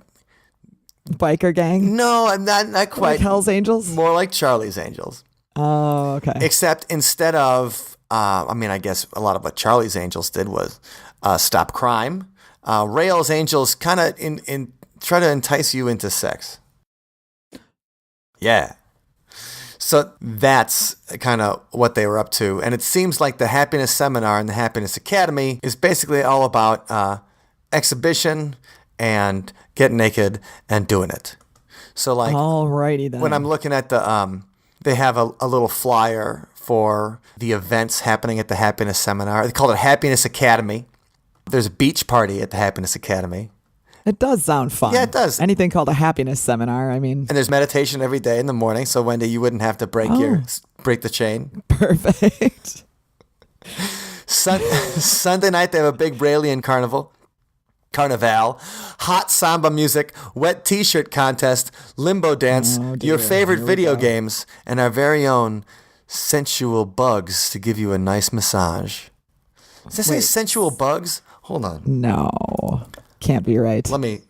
[SPEAKER 3] Biker gang?
[SPEAKER 2] no, I'm not quite.
[SPEAKER 3] Like Hell's Angels?
[SPEAKER 2] More like Charlie's Angels.
[SPEAKER 3] Oh, okay.
[SPEAKER 2] Except instead of, I guess a lot of what Charlie's Angels did was stop crime. Rael's Angels kind of try to entice you into sex. Yeah. So that's kind of what they were up to. And it seems like the Happiness Seminar and the Happiness Academy is basically all about exhibition and getting naked and doing it. So like,
[SPEAKER 3] alrighty then.
[SPEAKER 2] when I'm looking at they have a little flyer for the events happening at the Happiness Seminar. They call it Happiness Academy. There's a beach party at the Happiness Academy.
[SPEAKER 3] It does sound fun.
[SPEAKER 2] Yeah, it does.
[SPEAKER 3] Anything called a happiness seminar, I mean.
[SPEAKER 2] And there's meditation every day in the morning. So Wendy, you wouldn't have to break the chain.
[SPEAKER 3] Perfect.
[SPEAKER 2] Sunday night, they have a big Raelian carnival. Carnival, hot samba music, wet t-shirt contest, limbo dance, your favorite video games, and our very own sensual bugs to give you a nice massage. Does this say sensual bugs? Hold on.
[SPEAKER 3] No. Can't be right.
[SPEAKER 2] Let me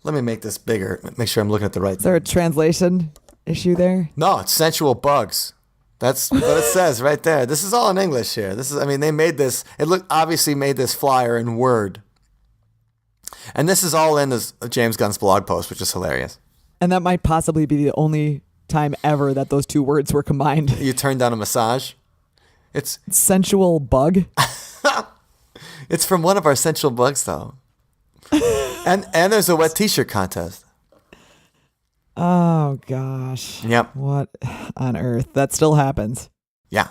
[SPEAKER 2] make this bigger. Make sure I'm looking at the right
[SPEAKER 3] Is there a translation issue there?
[SPEAKER 2] No, it's sensual bugs. That's what it says right there. This is all in English here. They made this. Obviously made this flyer in Word. And this is all in this James Gunn's blog post, which is hilarious.
[SPEAKER 3] And that might possibly be the only time ever that those two words were combined.
[SPEAKER 2] You turned down a massage. It's
[SPEAKER 3] sensual bug.
[SPEAKER 2] It's from one of our sensual bugs, though. and there's a wet t-shirt contest.
[SPEAKER 3] Oh gosh.
[SPEAKER 2] Yep.
[SPEAKER 3] What on earth? That still happens.
[SPEAKER 2] Yeah.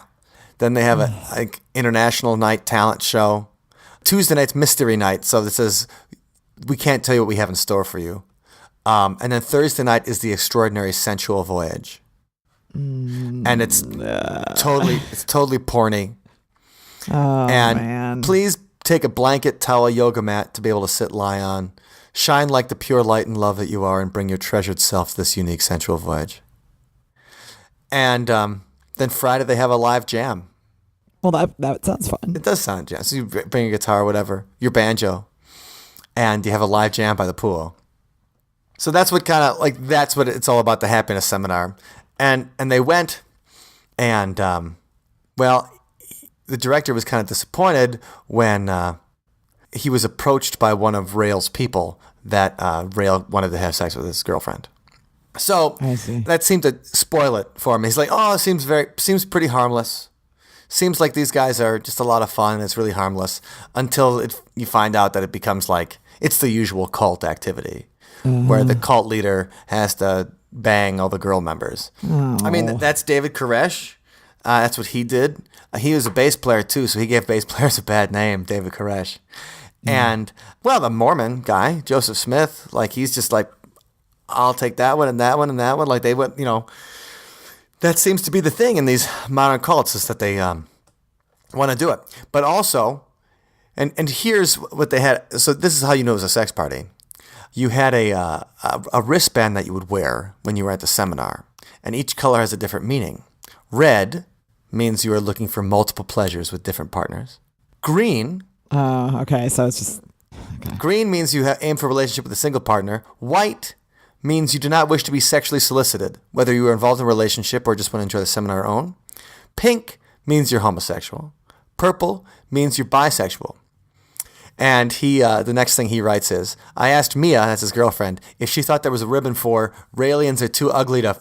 [SPEAKER 2] Then they have a international night talent show. Tuesday night's mystery night. So this is, we can't tell you what we have in store for you. And then Thursday night is the extraordinary sensual voyage. And it's totally porny.
[SPEAKER 3] Oh,
[SPEAKER 2] and
[SPEAKER 3] man.
[SPEAKER 2] Please take a blanket, towel, yoga mat to be able to lie on. Shine like the pure light and love that you are, and bring your treasured self to this unique sensual voyage. And then Friday they have a live jam.
[SPEAKER 3] Well, that sounds fun.
[SPEAKER 2] It does sound jam. So you bring your guitar or whatever, your banjo, and you have a live jam by the pool. So that's what that's what it's all about, the Happiness Seminar. And they went, and the director was kind of disappointed when he was approached by one of Rael's people that Rail wanted to have sex with his girlfriend. So
[SPEAKER 3] I see.
[SPEAKER 2] that seemed to spoil it for him. He's like, oh, it seems pretty harmless. Seems like these guys are just a lot of fun and it's really harmless until you find out that it becomes like it's the usual cult activity where the cult leader has to bang all the girl members.
[SPEAKER 3] Oh.
[SPEAKER 2] I mean, that's David Koresh. That's what he did. He was a bass player too, so he gave bass players a bad name, David Koresh. And, well, the Mormon guy, Joseph Smith, like he's just like, I'll take that one and that one and that one. Like they went, that seems to be the thing in these modern cults is that they want to do it. But also, and here's what they had. So this is how you know it was a sex party. You had a wristband that you would wear when you were at the seminar, and each color has a different meaning. Red means you are looking for multiple pleasures with different partners. Green.
[SPEAKER 3] Okay. So it's just
[SPEAKER 2] Green means you aim for a relationship with a single partner. White means you do not wish to be sexually solicited, whether you are involved in a relationship or just want to enjoy the seminar on. Pink means you're homosexual. Purple means you're bisexual. And the next thing he writes is, I asked Mia, that's his girlfriend, if she thought there was a ribbon for Raelians are too ugly to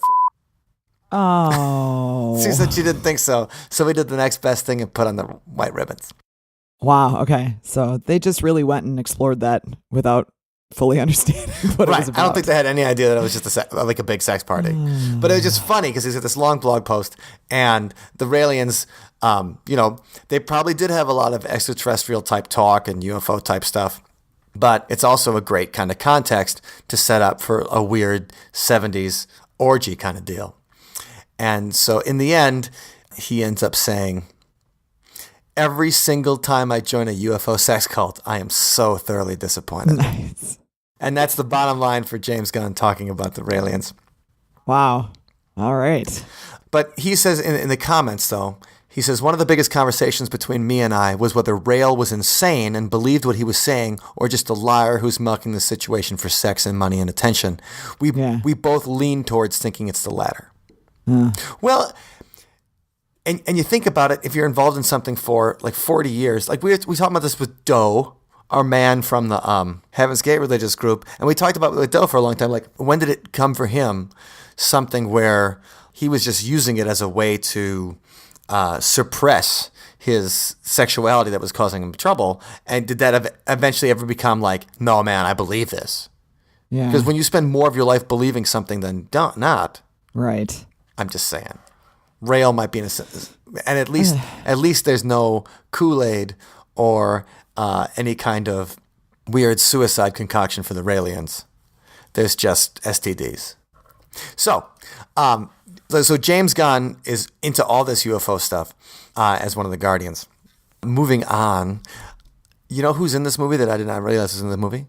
[SPEAKER 3] Oh.
[SPEAKER 2] She said she didn't think so. So we did the next best thing and put on the white ribbons.
[SPEAKER 3] Wow. Okay. So they just really went and explored that without fully understanding what it was about.
[SPEAKER 2] I don't think they had any idea that it was just like a big sex party. But it was just funny because he's got this long blog post, and the Raelians, they probably did have a lot of extraterrestrial type talk and UFO type stuff. But it's also a great kind of context to set up for a weird 70s orgy kind of deal. And so in the end, he ends up saying, every single time I join a UFO sex cult, I am so thoroughly disappointed.
[SPEAKER 3] Nice.
[SPEAKER 2] And that's the bottom line for James Gunn talking about the Raelians.
[SPEAKER 3] Wow. All right.
[SPEAKER 2] But he says in the comments, though, he says, one of the biggest conversations between me and I was whether Rael was insane and believed what he was saying or just a liar who's milking the situation for sex and money and attention. We both lean towards thinking it's the latter. Well, and you think about it, if you're involved in something for like 40 years, like we talked about this with Doe, our man from the Heaven's Gate religious group, and we talked about it with Doe for a long time. Like, when did it come for him? Something where he was just using it as a way to suppress his sexuality that was causing him trouble. And did that eventually ever become like, no, man, I believe this?
[SPEAKER 3] Yeah.
[SPEAKER 2] Because when you spend more of your life believing something than not,
[SPEAKER 3] Right.
[SPEAKER 2] I'm just saying, Rael might be in a sense, and at least there's no Kool-Aid or any kind of weird suicide concoction for the Raelians. There's just STDs. So James Gunn is into all this UFO stuff as one of the Guardians. Moving on, you know who's in this movie that I did not realize was in the movie?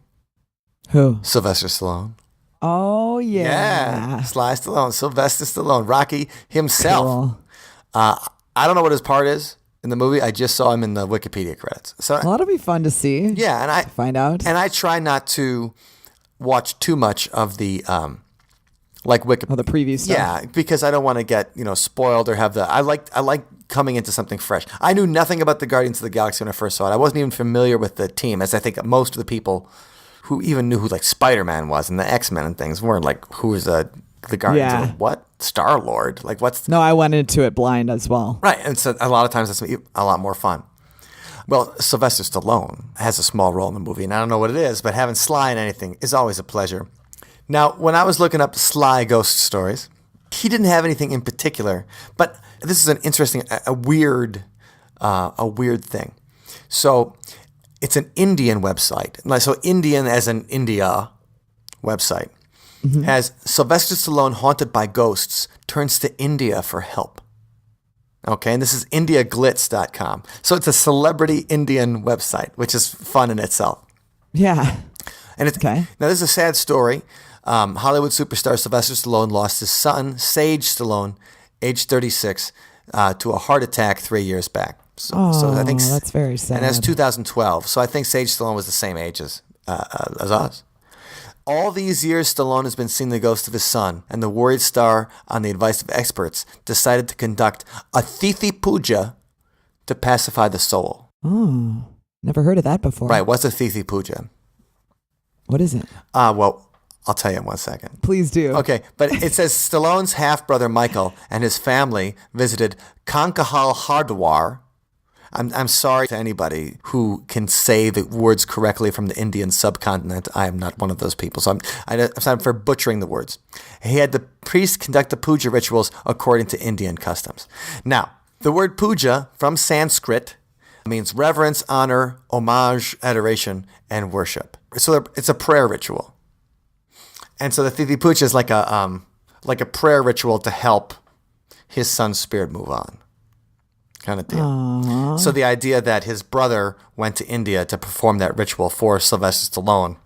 [SPEAKER 3] Who?
[SPEAKER 2] Sylvester Stallone.
[SPEAKER 3] Oh, yeah.
[SPEAKER 2] Sly Stallone, Sylvester Stallone, Rocky himself.
[SPEAKER 3] Cool.
[SPEAKER 2] I don't know what his part is in the movie. I just saw him in the Wikipedia credits. So
[SPEAKER 3] Well, that'll be fun to see.
[SPEAKER 2] yeah, and I
[SPEAKER 3] Find out.
[SPEAKER 2] and I try not to watch too much of the like Wikipedia.
[SPEAKER 3] Oh, the preview stuff.
[SPEAKER 2] Yeah, because I don't want to get spoiled or have the. I like coming into something fresh. I knew nothing about the Guardians of the Galaxy when I first saw it. I wasn't even familiar with the team, as I think most of the people who even knew who like Spider-Man was and the X-Men and things weren't like, who is the Guardians?
[SPEAKER 3] Yeah.
[SPEAKER 2] Like, what? Star-Lord? Like, what's...
[SPEAKER 3] No, I went into it blind as well.
[SPEAKER 2] Right, and so a lot of times that's a lot more fun. Well, Sylvester Stallone has a small role in the movie, and I don't know what it is, but having Sly in anything is always a pleasure. Now, when I was looking up Sly ghost stories, he didn't have anything in particular, but this is an interesting, a weird thing. So it's an Indian website. So Indian as in India website has Sylvester Stallone haunted by ghosts turns to India for help. Okay, and this is IndiaGlitz.com. So it's a celebrity Indian website, which is fun in itself.
[SPEAKER 3] Yeah.
[SPEAKER 2] And it's
[SPEAKER 3] Okay.
[SPEAKER 2] Now, this is a sad story. Hollywood superstar Sylvester Stallone lost his son, Sage Stallone, age 36, to a heart attack 3 years back. So I think
[SPEAKER 3] that's very sad.
[SPEAKER 2] And that's 2012. So I think Sage Stallone was the same age as us. All these years, Stallone has been seeing the ghost of his son, and the worried star, on the advice of experts, decided to conduct a Tithi Puja to pacify the soul.
[SPEAKER 3] Oh, never heard of that before.
[SPEAKER 2] Right, what's a Tithi Puja?
[SPEAKER 3] What is it?
[SPEAKER 2] Well, I'll tell you in 1 second.
[SPEAKER 3] Please do.
[SPEAKER 2] Okay, but it says Stallone's half-brother Michael and his family visited Kankahal Hardwar. I'm sorry to anybody who can say the words correctly from the Indian subcontinent. I am not one of those people, so I'm sorry for butchering the words. He had the priest conduct the puja rituals according to Indian customs. Now, the word puja from Sanskrit means reverence, honor, homage, adoration, and worship. So it's a prayer ritual. And so the Tithi Puja is like a prayer ritual to help his son's spirit move on. Kind of deal.
[SPEAKER 3] Aww.
[SPEAKER 2] So the idea that his brother went to India to perform that ritual for Sylvester Stallone.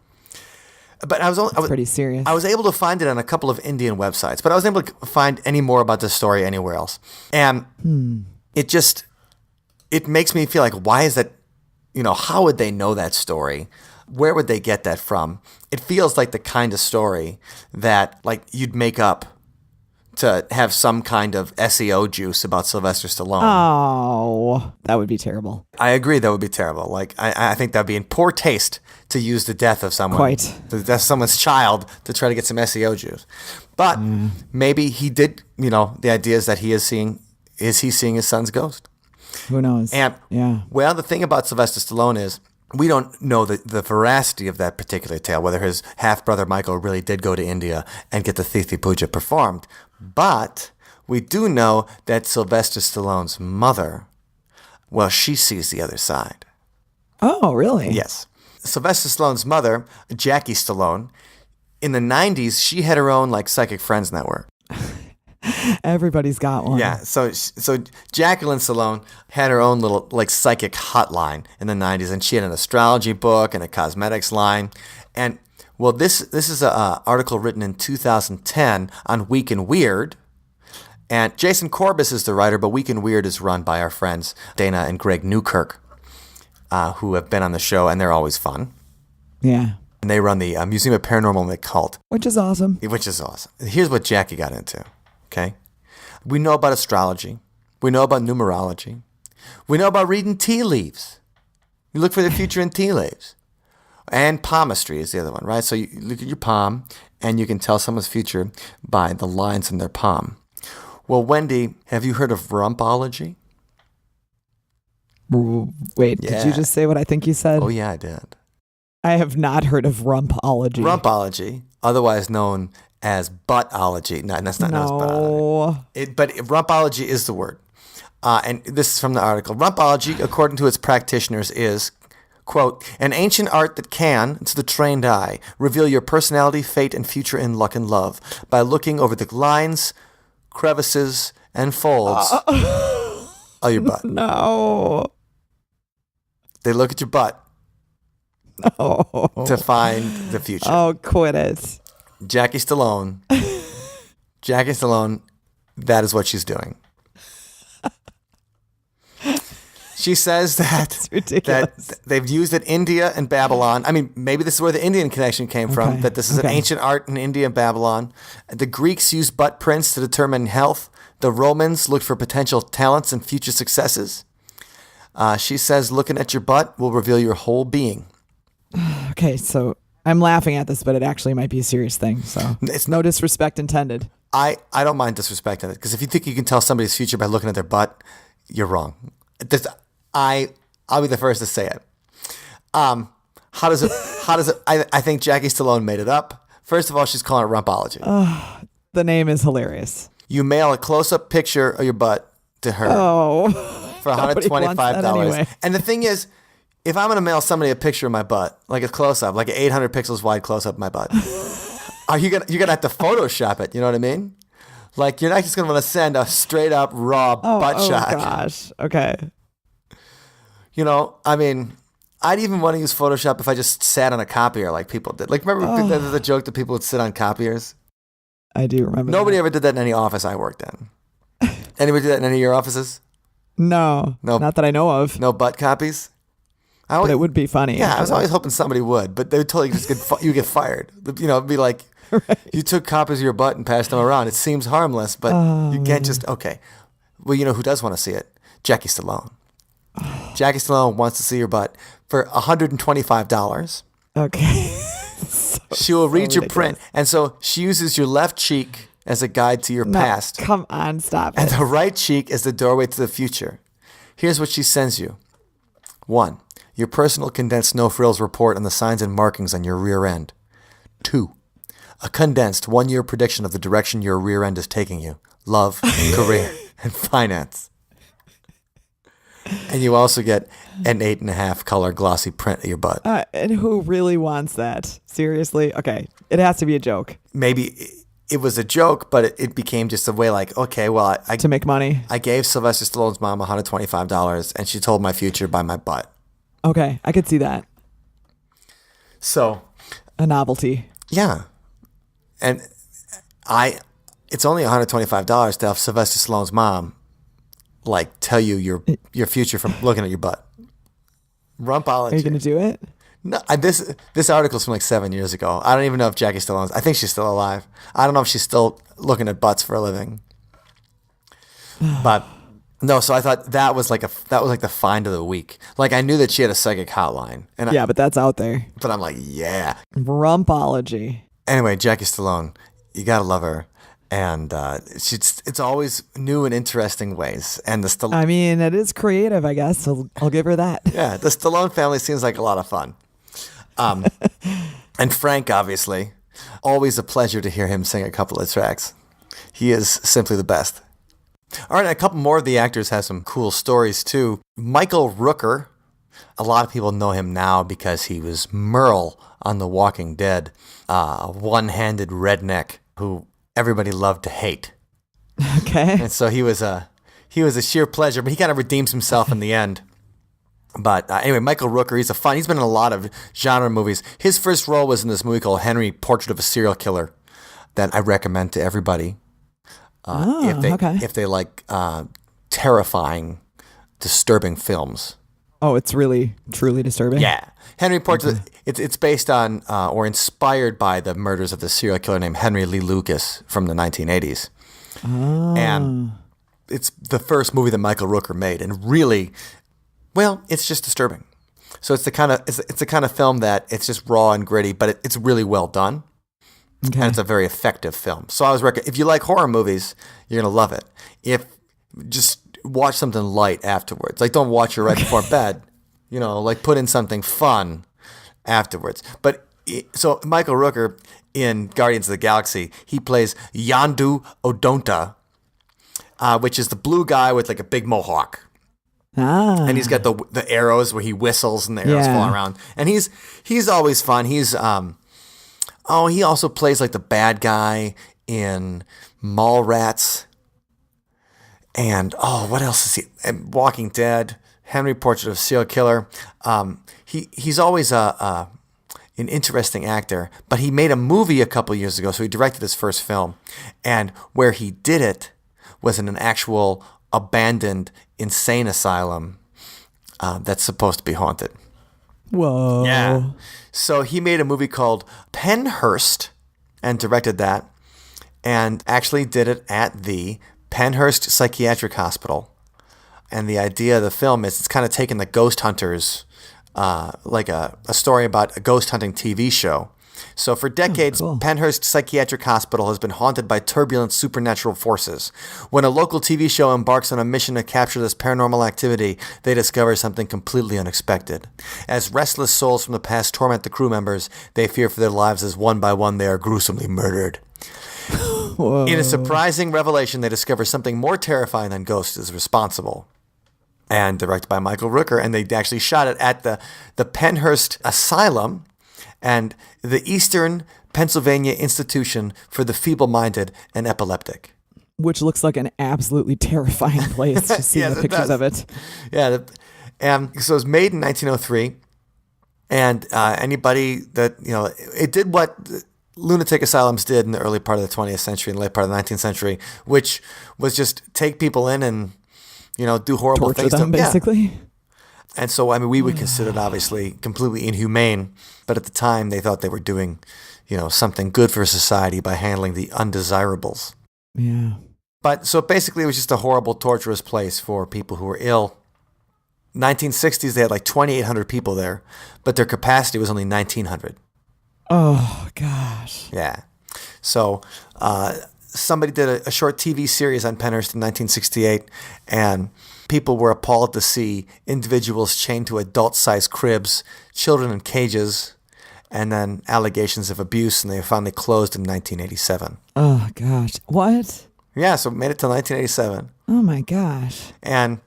[SPEAKER 2] But I was
[SPEAKER 3] pretty serious.
[SPEAKER 2] I was able to find it on a couple of Indian websites, but I wasn't able to find any more about this story anywhere else. And it makes me feel like, why is that? How would they know that story? Where would they get that from? It feels like the kind of story that like you'd make up to have some kind of SEO juice about Sylvester Stallone.
[SPEAKER 3] Oh, that would be terrible.
[SPEAKER 2] I agree that would be terrible. Like, I think that would be in poor taste to use the death of someone,
[SPEAKER 3] Quite.
[SPEAKER 2] the death of someone's child to try to get some SEO juice. But maybe he did, the idea is that is he seeing his son's ghost?
[SPEAKER 3] Who knows?
[SPEAKER 2] And,
[SPEAKER 3] yeah.
[SPEAKER 2] well, the thing about Sylvester Stallone is we don't know the veracity of that particular tale, whether his half-brother Michael really did go to India and get the Tithi Puja performed. But we do know that Sylvester Stallone's mother, well, she sees the other side.
[SPEAKER 3] Oh, really?
[SPEAKER 2] Yes. Sylvester Stallone's mother, Jackie Stallone, in the 90s, she had her own like psychic friends network.
[SPEAKER 3] Everybody's got one.
[SPEAKER 2] Yeah, so Jacqueline Stallone had her own little like psychic hotline in the 90s, and she had an astrology book and a cosmetics line. And well, this is an article written in 2010 on Week in Weird, and Jason Corbis is the writer, but Week in Weird is run by our friends Dana and Greg Newkirk, who have been on the show, and they're always fun.
[SPEAKER 3] Yeah.
[SPEAKER 2] And they run the Museum of Paranormal and Occult.
[SPEAKER 3] Which is awesome.
[SPEAKER 2] Which is awesome. Here's what Jackie got into. Okay, we know about astrology. We know about numerology. We know about reading tea leaves. You look for the future in tea leaves. And palmistry is the other one, right? So you look at your palm, and you can tell someone's future by the lines in their palm. Well, Wendy, have you heard of rumpology?
[SPEAKER 3] Wait, did you just say what I think you said?
[SPEAKER 2] Oh, yeah, I did.
[SPEAKER 3] I have not heard of rumpology.
[SPEAKER 2] Rumpology, otherwise known as buttology. No, that's not known as buttology. But rumpology is the word. And this is from the article. Rumpology, according to its practitioners, is, quote, an ancient art that can, to the trained eye, reveal your personality, fate, and future in luck and love by looking over the lines, crevices, and folds of your butt.
[SPEAKER 3] No.
[SPEAKER 2] They look at your butt to find the future.
[SPEAKER 3] Oh, quit it.
[SPEAKER 2] Jackie Stallone, that is what she's doing. She says that they've used it in India and Babylon. I mean, maybe this is where the Indian connection came from, that this is an ancient art in India and Babylon. The Greeks used butt prints to determine health. The Romans looked for potential talents and future successes. She says looking at your butt will reveal your whole being.
[SPEAKER 3] Okay, so I'm laughing at this, but it actually might be a serious thing. So it's no disrespect intended.
[SPEAKER 2] I don't mind disrespecting it, because if you think you can tell somebody's future by looking at their butt, you're wrong. I'll be the first to say it. How does it? I think Jackie Stallone made it up. First of all, she's calling it rumpology.
[SPEAKER 3] The name is hilarious.
[SPEAKER 2] You mail a close-up picture of your butt to her for $125.
[SPEAKER 3] Anyway.
[SPEAKER 2] And the thing is, if I'm going to mail somebody a picture of my butt, like a close-up, like an 800 pixels wide close-up of my butt, you're gonna have to Photoshop it. You know what I mean? Like, you're not just going to want to send a straight-up raw butt shot.
[SPEAKER 3] Oh, gosh. Okay.
[SPEAKER 2] You know, I mean, I'd even want to use Photoshop if I just sat on a copier like people did. Like, remember the joke that people would sit on copiers?
[SPEAKER 3] I do remember
[SPEAKER 2] Nobody ever did that in any office I worked in. Anybody do that in any of your offices?
[SPEAKER 3] No, not that I know of.
[SPEAKER 2] No butt copies?
[SPEAKER 3] But it would be funny.
[SPEAKER 2] Yeah, I was always hoping somebody would, but they would totally just you get fired. You know, it'd be like, you took copies of your butt and passed them around. It seems harmless, but you can't just, okay. Well, you know who does want to see it? Jackie Stallone. Jackie Stallone wants to see your butt for $125.
[SPEAKER 3] Okay.
[SPEAKER 2] She will read your
[SPEAKER 3] ridiculous.
[SPEAKER 2] print. And so she uses your left cheek as a guide to your
[SPEAKER 3] No,
[SPEAKER 2] past.
[SPEAKER 3] come on, stop
[SPEAKER 2] And
[SPEAKER 3] it.
[SPEAKER 2] the right cheek is the doorway to the future. Here's what she sends you. 1. Your personal condensed no frills report on the signs and markings on your rear end. 2. A condensed 1-year prediction of the direction your rear end is taking you. Love, career, and finance. And you also get an 8.5 color glossy print of your butt.
[SPEAKER 3] And who really wants that? Seriously? Okay. It has to be a joke
[SPEAKER 2] Maybe it was a joke, but it became just a way like, okay, well,
[SPEAKER 3] to make money.
[SPEAKER 2] I gave Sylvester Stallone's mom $125 and she told my future by my butt.
[SPEAKER 3] Okay. I could see that.
[SPEAKER 2] So,
[SPEAKER 3] A novelty.
[SPEAKER 2] yeah. And it's only $125 to have Sylvester Stallone's mom like tell you your future from looking at your butt. Rumpology.
[SPEAKER 3] Are you going to do it?
[SPEAKER 2] No, this article's from like 7 years ago. I don't even know if Jackie still owns. I think she's still alive. I don't know if she's still looking at butts for a living. But no, so I thought that was like the find of the week. Like I knew that she had a psychic hotline, and
[SPEAKER 3] Yeah, but that's out there.
[SPEAKER 2] but I'm like, yeah.
[SPEAKER 3] Rumpology.
[SPEAKER 2] Anyway, Jackie Stallone, you gotta love her, and it's always new and interesting ways. And the Stallone,
[SPEAKER 3] I mean, it is creative, I guess. So I'll give her that.
[SPEAKER 2] yeah, the Stallone family seems like a lot of fun. And Frank, obviously, always a pleasure to hear him sing a couple of tracks. He is simply the best. All right, a couple more of the actors have some cool stories too. Michael Rooker, a lot of people know him now because he was Merle on The Walking Dead, a one-handed redneck who everybody loved to hate.
[SPEAKER 3] Okay.
[SPEAKER 2] And so he was a sheer pleasure, but he kind of redeems himself in the end. But anyway, Michael Rooker, he's been in a lot of genre movies. His first role was in this movie called Henry, Portrait of a Serial Killer that I recommend to everybody. If they like terrifying, disturbing films.
[SPEAKER 3] Oh, it's really, truly disturbing.
[SPEAKER 2] Yeah. Henry Portrait, it's based on or inspired by the murders of the serial killer named Henry Lee Lucas from the 1980s. And it's the first movie that Michael Rooker made. And really, well, it's just disturbing. So it's the kind of film that it's just raw and gritty, but it's really well done.
[SPEAKER 3] Okay.
[SPEAKER 2] And it's a very effective film. So I always recommend, if you like horror movies, you're going to love it. If just watch something light afterwards. Like don't watch it right before bed. You know, like put in something fun afterwards. But so Michael Rooker in Guardians of the Galaxy, he plays Yondu Odonta, which is the blue guy with like a big mohawk. And he's got the arrows where he whistles and the arrows fall around. And he's always fun. He's he also plays like the bad guy in Mallrats. And what else is he? And Walking Dead, Henry, Portrait of a Serial Killer. He's always an interesting actor. But he made a movie a couple years ago, so he directed his first film, and where he did it was in an actual abandoned insane asylum that's supposed to be haunted.
[SPEAKER 3] Whoa.
[SPEAKER 2] Yeah. So he made a movie called Pennhurst and directed that, and actually did it at the Pennhurst Psychiatric Hospital. And the idea of the film is it's kind of taking the ghost hunters, like a story about a ghost hunting TV show. So for decades,
[SPEAKER 3] cool.
[SPEAKER 2] Pennhurst Psychiatric Hospital has been haunted by turbulent supernatural forces. When a local TV show embarks on a mission to capture this paranormal activity, they discover something completely unexpected. As restless souls from the past torment the crew members, they fear for their lives as one by one they are gruesomely murdered.
[SPEAKER 3] Whoa.
[SPEAKER 2] In a surprising revelation, they discover something more terrifying than ghosts is responsible. And directed by Michael Rooker, and they actually shot it at the Pennhurst Asylum and the Eastern Pennsylvania Institution for the Feeble-Minded and Epileptic.
[SPEAKER 3] Which looks like an absolutely terrifying place to see
[SPEAKER 2] Yes,
[SPEAKER 3] the
[SPEAKER 2] it
[SPEAKER 3] pictures
[SPEAKER 2] does.
[SPEAKER 3] of it.
[SPEAKER 2] Yeah, so it was made in 1903, and anybody that, it did what lunatic asylums did in the early part of the 20th century and late part of the 19th century, which was just take people in and, do horrible
[SPEAKER 3] Torture
[SPEAKER 2] things to
[SPEAKER 3] them,
[SPEAKER 2] them. Yeah.
[SPEAKER 3] basically.
[SPEAKER 2] And so, we would consider it obviously completely inhumane, but at the time they thought they were doing, something good for society by handling the undesirables.
[SPEAKER 3] Yeah.
[SPEAKER 2] But so basically it was just a horrible, torturous place for people who were ill. 1960s, they had like 2,800 people there, but their capacity was only 1,900.
[SPEAKER 3] Oh, gosh.
[SPEAKER 2] Yeah. So somebody did a short TV series on Pennhurst in 1968, and people were appalled to see individuals chained to adult-sized cribs, children in cages, and then allegations of abuse, and they were finally closed in 1987.
[SPEAKER 3] Oh, gosh. What?
[SPEAKER 2] Yeah, so it made it till 1987.
[SPEAKER 3] Oh, my gosh.
[SPEAKER 2] And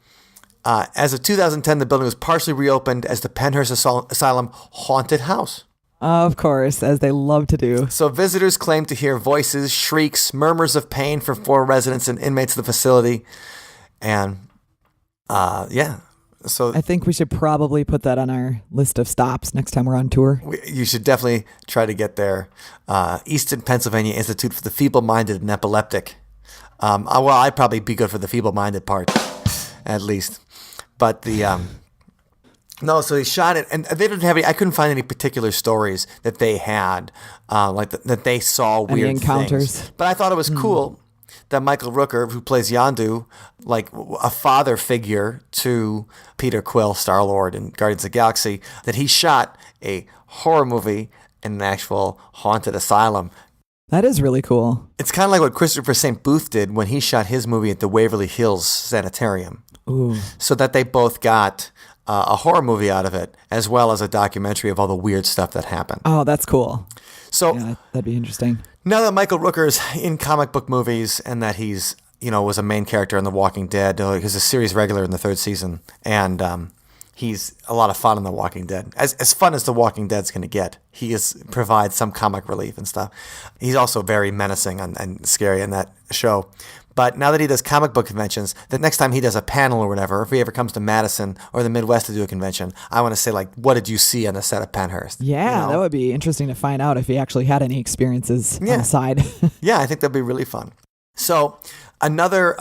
[SPEAKER 2] as of 2010, the building was partially reopened as the Pennhurst Asylum Haunted House.
[SPEAKER 3] Of course, as they love to do.
[SPEAKER 2] So visitors claim to hear voices, shrieks, murmurs of pain from former residents and inmates of the facility. And yeah, so
[SPEAKER 3] I think we should probably put that on our list of stops next time we're on tour.
[SPEAKER 2] you should definitely try to get there. Easton, Pennsylvania Institute for the Feeble-Minded and Epileptic. Well, I'd probably be good for the feeble-minded part, at least. But the no, so they shot it, and they didn't have any. I couldn't find any particular stories that they had, that they saw weird
[SPEAKER 3] encounters?
[SPEAKER 2] things. But I thought it was cool that Michael Rooker, who plays Yondu, like a father figure to Peter Quill, Star-Lord, in Guardians of the Galaxy, that he shot a horror movie in an actual haunted asylum.
[SPEAKER 3] That is really cool.
[SPEAKER 2] It's kind of like what Christopher St. Booth did when he shot his movie at the Waverly Hills Sanitarium.
[SPEAKER 3] Ooh.
[SPEAKER 2] So that they both got a horror movie out of it, as well as a documentary of all the weird stuff that happened.
[SPEAKER 3] Oh, that's cool.
[SPEAKER 2] So
[SPEAKER 3] Yeah, that'd be interesting.
[SPEAKER 2] now that Michael Rooker is in comic book movies and that he's, was a main character in The Walking Dead, he's a series regular in the 3rd season, and he's a lot of fun in The Walking Dead. As fun as The Walking Dead's going to get. He provides some comic relief and stuff. He's also very menacing and scary in that show. But now that he does comic book conventions, the next time he does a panel or whatever, if he ever comes to Madison or the Midwest to do a convention, I want to say, like, what did you see on the set of Pennhurst?
[SPEAKER 3] Yeah, that would be interesting to find out if he actually had any experiences on the side.
[SPEAKER 2] Yeah, I think that'd be really fun. So another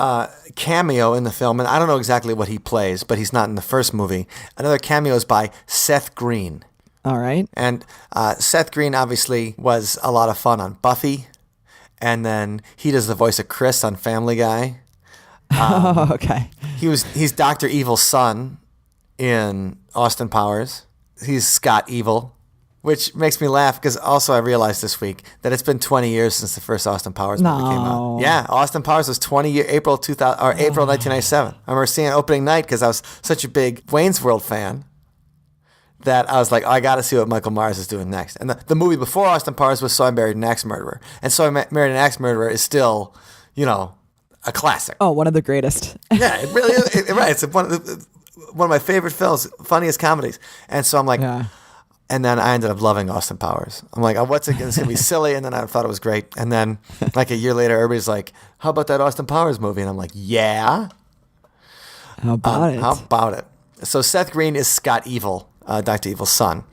[SPEAKER 2] cameo in the film, and I don't know exactly what he plays, but he's not in the first movie. Another cameo is by Seth Green.
[SPEAKER 3] All right.
[SPEAKER 2] And Seth Green obviously was a lot of fun on Buffy. And then he does the voice of Chris on Family Guy.
[SPEAKER 3] Oh, okay.
[SPEAKER 2] He's Dr. Evil's son in Austin Powers. He's Scott Evil, which makes me laugh because also I realized this week that it's been 20 years since the first Austin Powers movie came out. Yeah, Austin Powers was 20 years, April 1997. I remember seeing it opening night because I was such a big Wayne's World fan that I was like, I got to see what Michael Myers is doing next. And the movie before Austin Powers was So I Married an Axe Murderer. And So I Married an Axe Murderer is still, a classic.
[SPEAKER 3] Oh, one of the greatest.
[SPEAKER 2] Yeah, it really is. Right. It's one of my favorite films, funniest comedies. And so I'm like, and then I ended up loving Austin Powers. I'm like, what's it? It's going to be silly. And then I thought it was great. And then like a year later, everybody's like, how about that Austin Powers movie? And I'm like, yeah.
[SPEAKER 3] How about it?
[SPEAKER 2] How about it? So Seth Green is Scott Evil. Dr. Evil's son.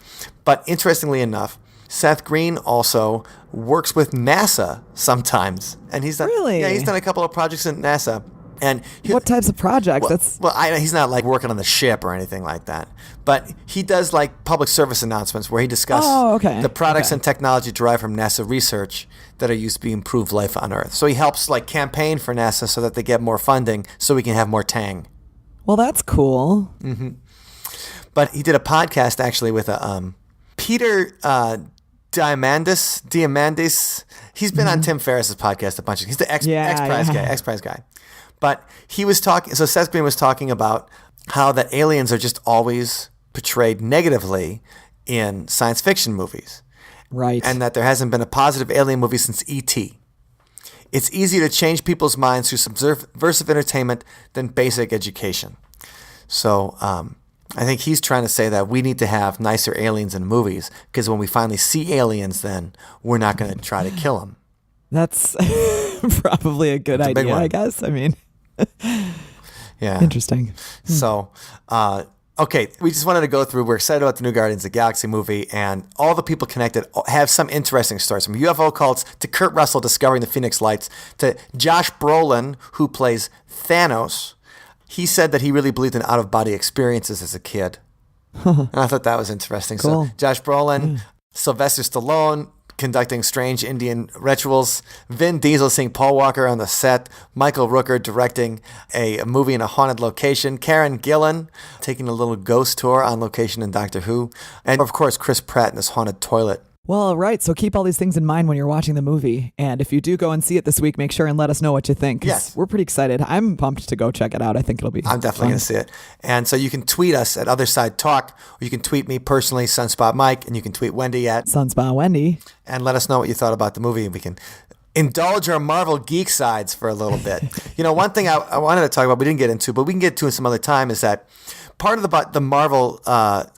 [SPEAKER 2] But interestingly enough, Seth Green also works with NASA sometimes. And he's done,
[SPEAKER 3] Really?
[SPEAKER 2] Yeah, he's done a couple of projects at NASA. And
[SPEAKER 3] What types of projects?
[SPEAKER 2] he's not like working on the ship or anything like that. But he does like public service announcements where he discusses the products and technology derived from NASA research that are used to improve life on Earth. So he helps like campaign for NASA so that they get more funding so we can have more Tang.
[SPEAKER 3] Well, that's cool.
[SPEAKER 2] Mm-hmm. But he did a podcast actually with Peter Diamandis. He's been on Tim Ferriss's podcast a bunch. He's the X-Prize guy. But he was talking. So Seth Green was talking about how that aliens are just always portrayed negatively in science fiction movies,
[SPEAKER 3] Right.
[SPEAKER 2] and that there hasn't been a positive alien movie since E.T. It's easier to change people's minds through subversive entertainment than basic education. So I think he's trying to say that we need to have nicer aliens in movies because when we finally see aliens, then we're not going to try to kill them.
[SPEAKER 3] That's probably a good
[SPEAKER 2] big
[SPEAKER 3] idea,
[SPEAKER 2] one.
[SPEAKER 3] I guess. I mean,
[SPEAKER 2] Yeah.
[SPEAKER 3] interesting.
[SPEAKER 2] So, okay, we just wanted to go through. We're excited about the new Guardians of the Galaxy movie, and all the people connected have some interesting stories, from UFO cults to Kurt Russell discovering the Phoenix Lights to Josh Brolin, who plays Thanos. He said that he really believed in out-of-body experiences as a kid. And I thought that was interesting.
[SPEAKER 3] Cool.
[SPEAKER 2] So Josh Brolin, Sylvester Stallone conducting strange Indian rituals, Vin Diesel seeing Paul Walker on the set, Michael Rooker directing a movie in a haunted location, Karen Gillan taking a little ghost tour on location in Doctor Who, and of course Chris Pratt in his haunted toilet.
[SPEAKER 3] Well, right. So keep all these things in mind when you're watching the movie. And if you do go and see it this week, make sure and let us know what you think. 'Cause
[SPEAKER 2] Yes.
[SPEAKER 3] we're pretty excited. I'm pumped to go check it out. I think it'll be
[SPEAKER 2] I'm definitely going to see it. And so you can tweet us at Other Side Talk, or you can tweet me personally, Sunspot Mike, and you can tweet Wendy at,
[SPEAKER 3] Sunspot Wendy.
[SPEAKER 2] and let us know what you thought about the movie, and we can indulge our Marvel geek sides for a little bit. One thing I wanted to talk about, we didn't get into, but we can get to it some other time, is that part of the Marvel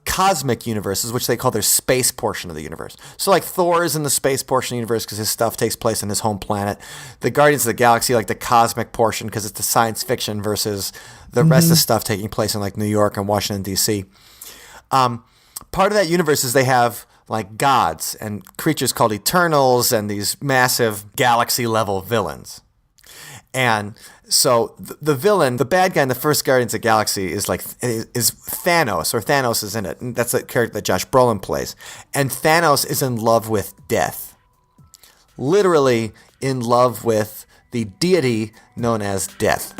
[SPEAKER 2] cosmic universes, which they call their space portion of the universe. So like Thor is in the space portion of the universe because his stuff takes place on his home planet. The Guardians of the Galaxy, like the cosmic portion, because it's the science fiction versus the rest of the stuff taking place in like New York and Washington, D.C. Part of that universe is they have like gods and creatures called Eternals and these massive galaxy-level villains. And so the villain, the bad guy in the first Guardians of the Galaxy is Thanos, or Thanos is in it. And that's the character that Josh Brolin plays. And Thanos is in love with death. Literally in love with the deity known as Death.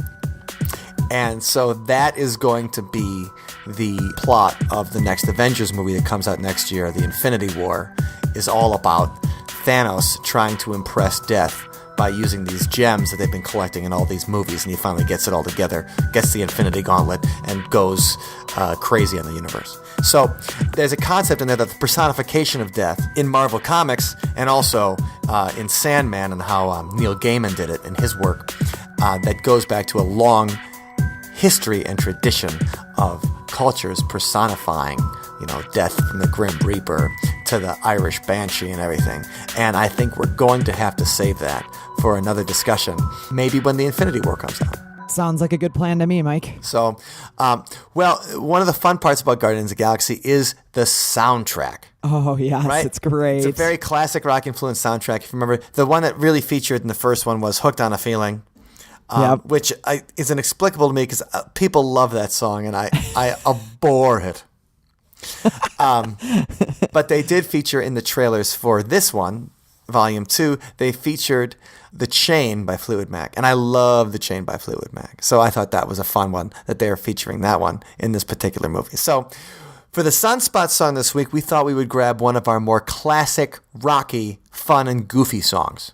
[SPEAKER 2] And so that is going to be the plot of the next Avengers movie that comes out next year. The Infinity War is all about Thanos trying to impress Death by using these gems that they've been collecting in all these movies, and he finally gets it all together, gets the Infinity Gauntlet, and goes crazy on the universe. So there's a concept in there that the personification of death in Marvel Comics, and also in Sandman, and how Neil Gaiman did it in his work, that goes back to a long history and tradition of cultures personifying, death, from the Grim Reaper to the Irish Banshee and everything. And I think we're going to have to save that for another discussion, maybe when the Infinity War comes out.
[SPEAKER 3] Sounds like a good plan to me, Mike.
[SPEAKER 2] So, one of the fun parts about Guardians of the Galaxy is the soundtrack.
[SPEAKER 3] Oh, yes,
[SPEAKER 2] right?
[SPEAKER 3] It's great.
[SPEAKER 2] It's a very classic rock-influenced soundtrack. If you remember, the one that really featured in the first one was Hooked on a Feeling. Which is inexplicable to me because people love that song and I abhor it. But they did feature in the trailers for this one, Volume 2, they featured The Chain by Fleetwood Mac. And I love The Chain by Fleetwood Mac. So I thought that was a fun one that they are featuring that one in this particular movie. So for the Sunspot song this week, we thought we would grab one of our more classic, rocky, fun, and goofy songs.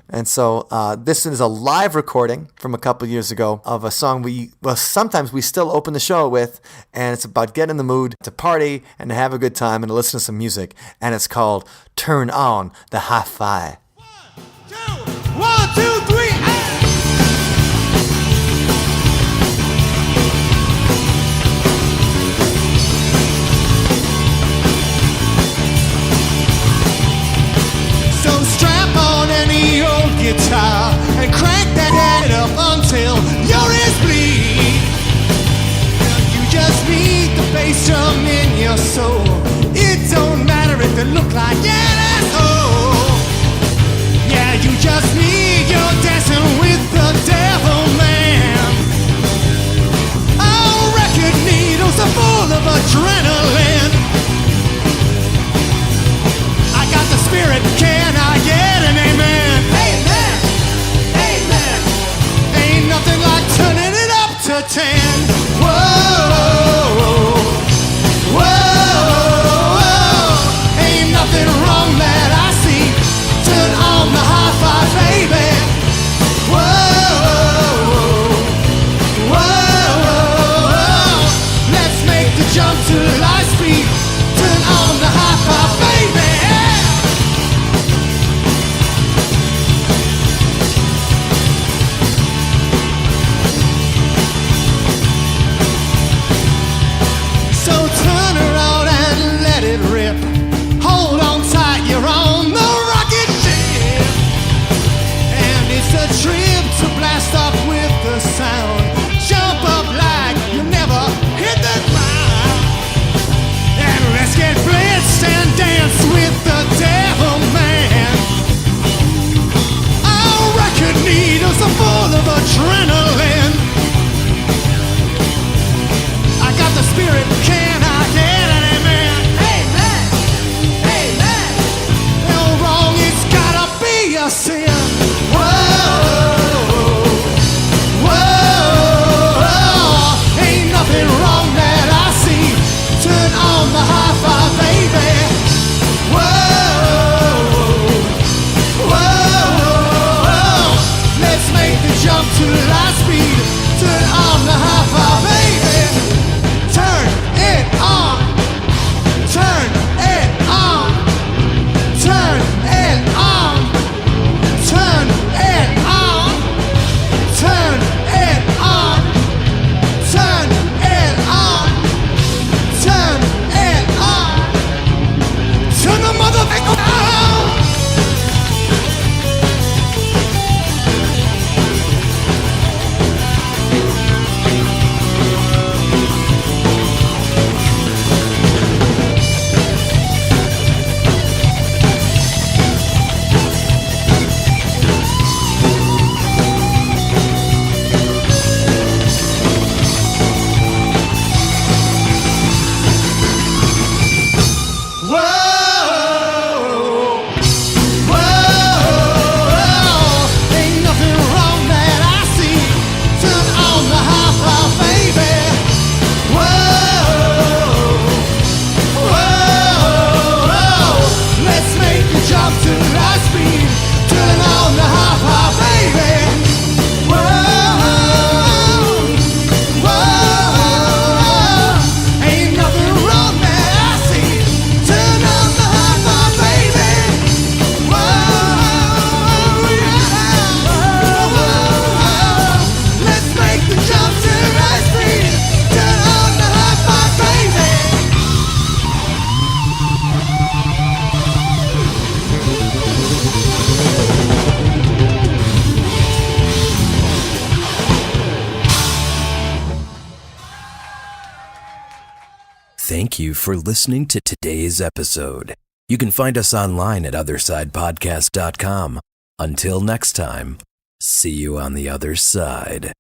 [SPEAKER 2] And so this is a live recording from a couple years ago of a song sometimes we still open the show with, and it's about getting in the mood to party and to have a good time and to listen to some music, and it's called Turn On the Hi-Fi.
[SPEAKER 4] 1, 2, 3, So strap on any old guitar and crank that head up until your ears bleed. You just need the bass drum in your soul. It don't matter if it look like an asshole. Yeah, you just need your dancing with the devil, man. Our record needles are full of adrenaline. I got the spirit, can I get an amen? Amen, amen. Ain't nothing like turning it up to 10. Whoa, whoa, ain't nothing wrong that I see. Turn on the hi-fi, baby. Whoa, whoa, let's make the jump to light speed. Turn on the hi-fi, baby. So turn around and let it rip. Hold on tight, you're on the rocket ship. And it's a trip to blast off with the sound. Jump up like you never hit the ground. And let's get blitzed and dance with the devil, man. Our record needles are full of adrenaline. I got the spirit, can I get an amen? Amen, amen. No wrong, it's gotta be a sin. Whoa.
[SPEAKER 1] Thank you for listening to today's episode. You can find us online at OthersidePodcast.com. Until next time, see you on the other side.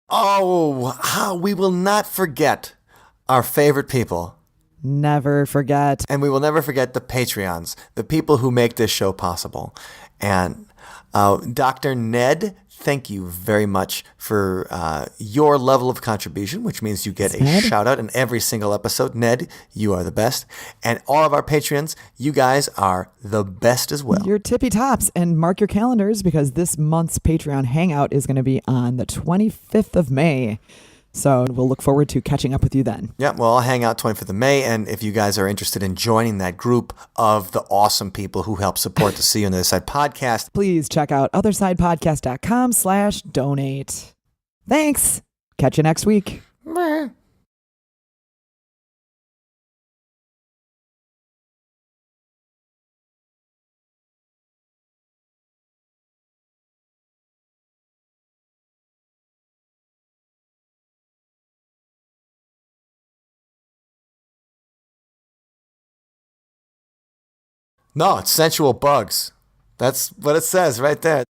[SPEAKER 2] Oh, how we will not forget our favorite people.
[SPEAKER 3] Never forget.
[SPEAKER 2] And we will never forget the Patreons, the people who make this show possible. And Dr. Ned, thank you very much for your level of contribution, which means you get a shout out in every single episode. Ned, you are the best. And all of our Patreons, you guys are the best as well.
[SPEAKER 3] You're tippy tops. And mark your calendars because this month's Patreon Hangout is going to be on the 25th of May. So we'll look forward to catching up with you then.
[SPEAKER 2] Yeah, well, I'll hang out 25th of May. And if you guys are interested in joining that group of the awesome people who help support the See You on the Other Side podcast,
[SPEAKER 3] please check out OthersidePodcast.com/donate. Thanks. Catch you next week.
[SPEAKER 2] No, it's sensual bugs. That's what it says right there.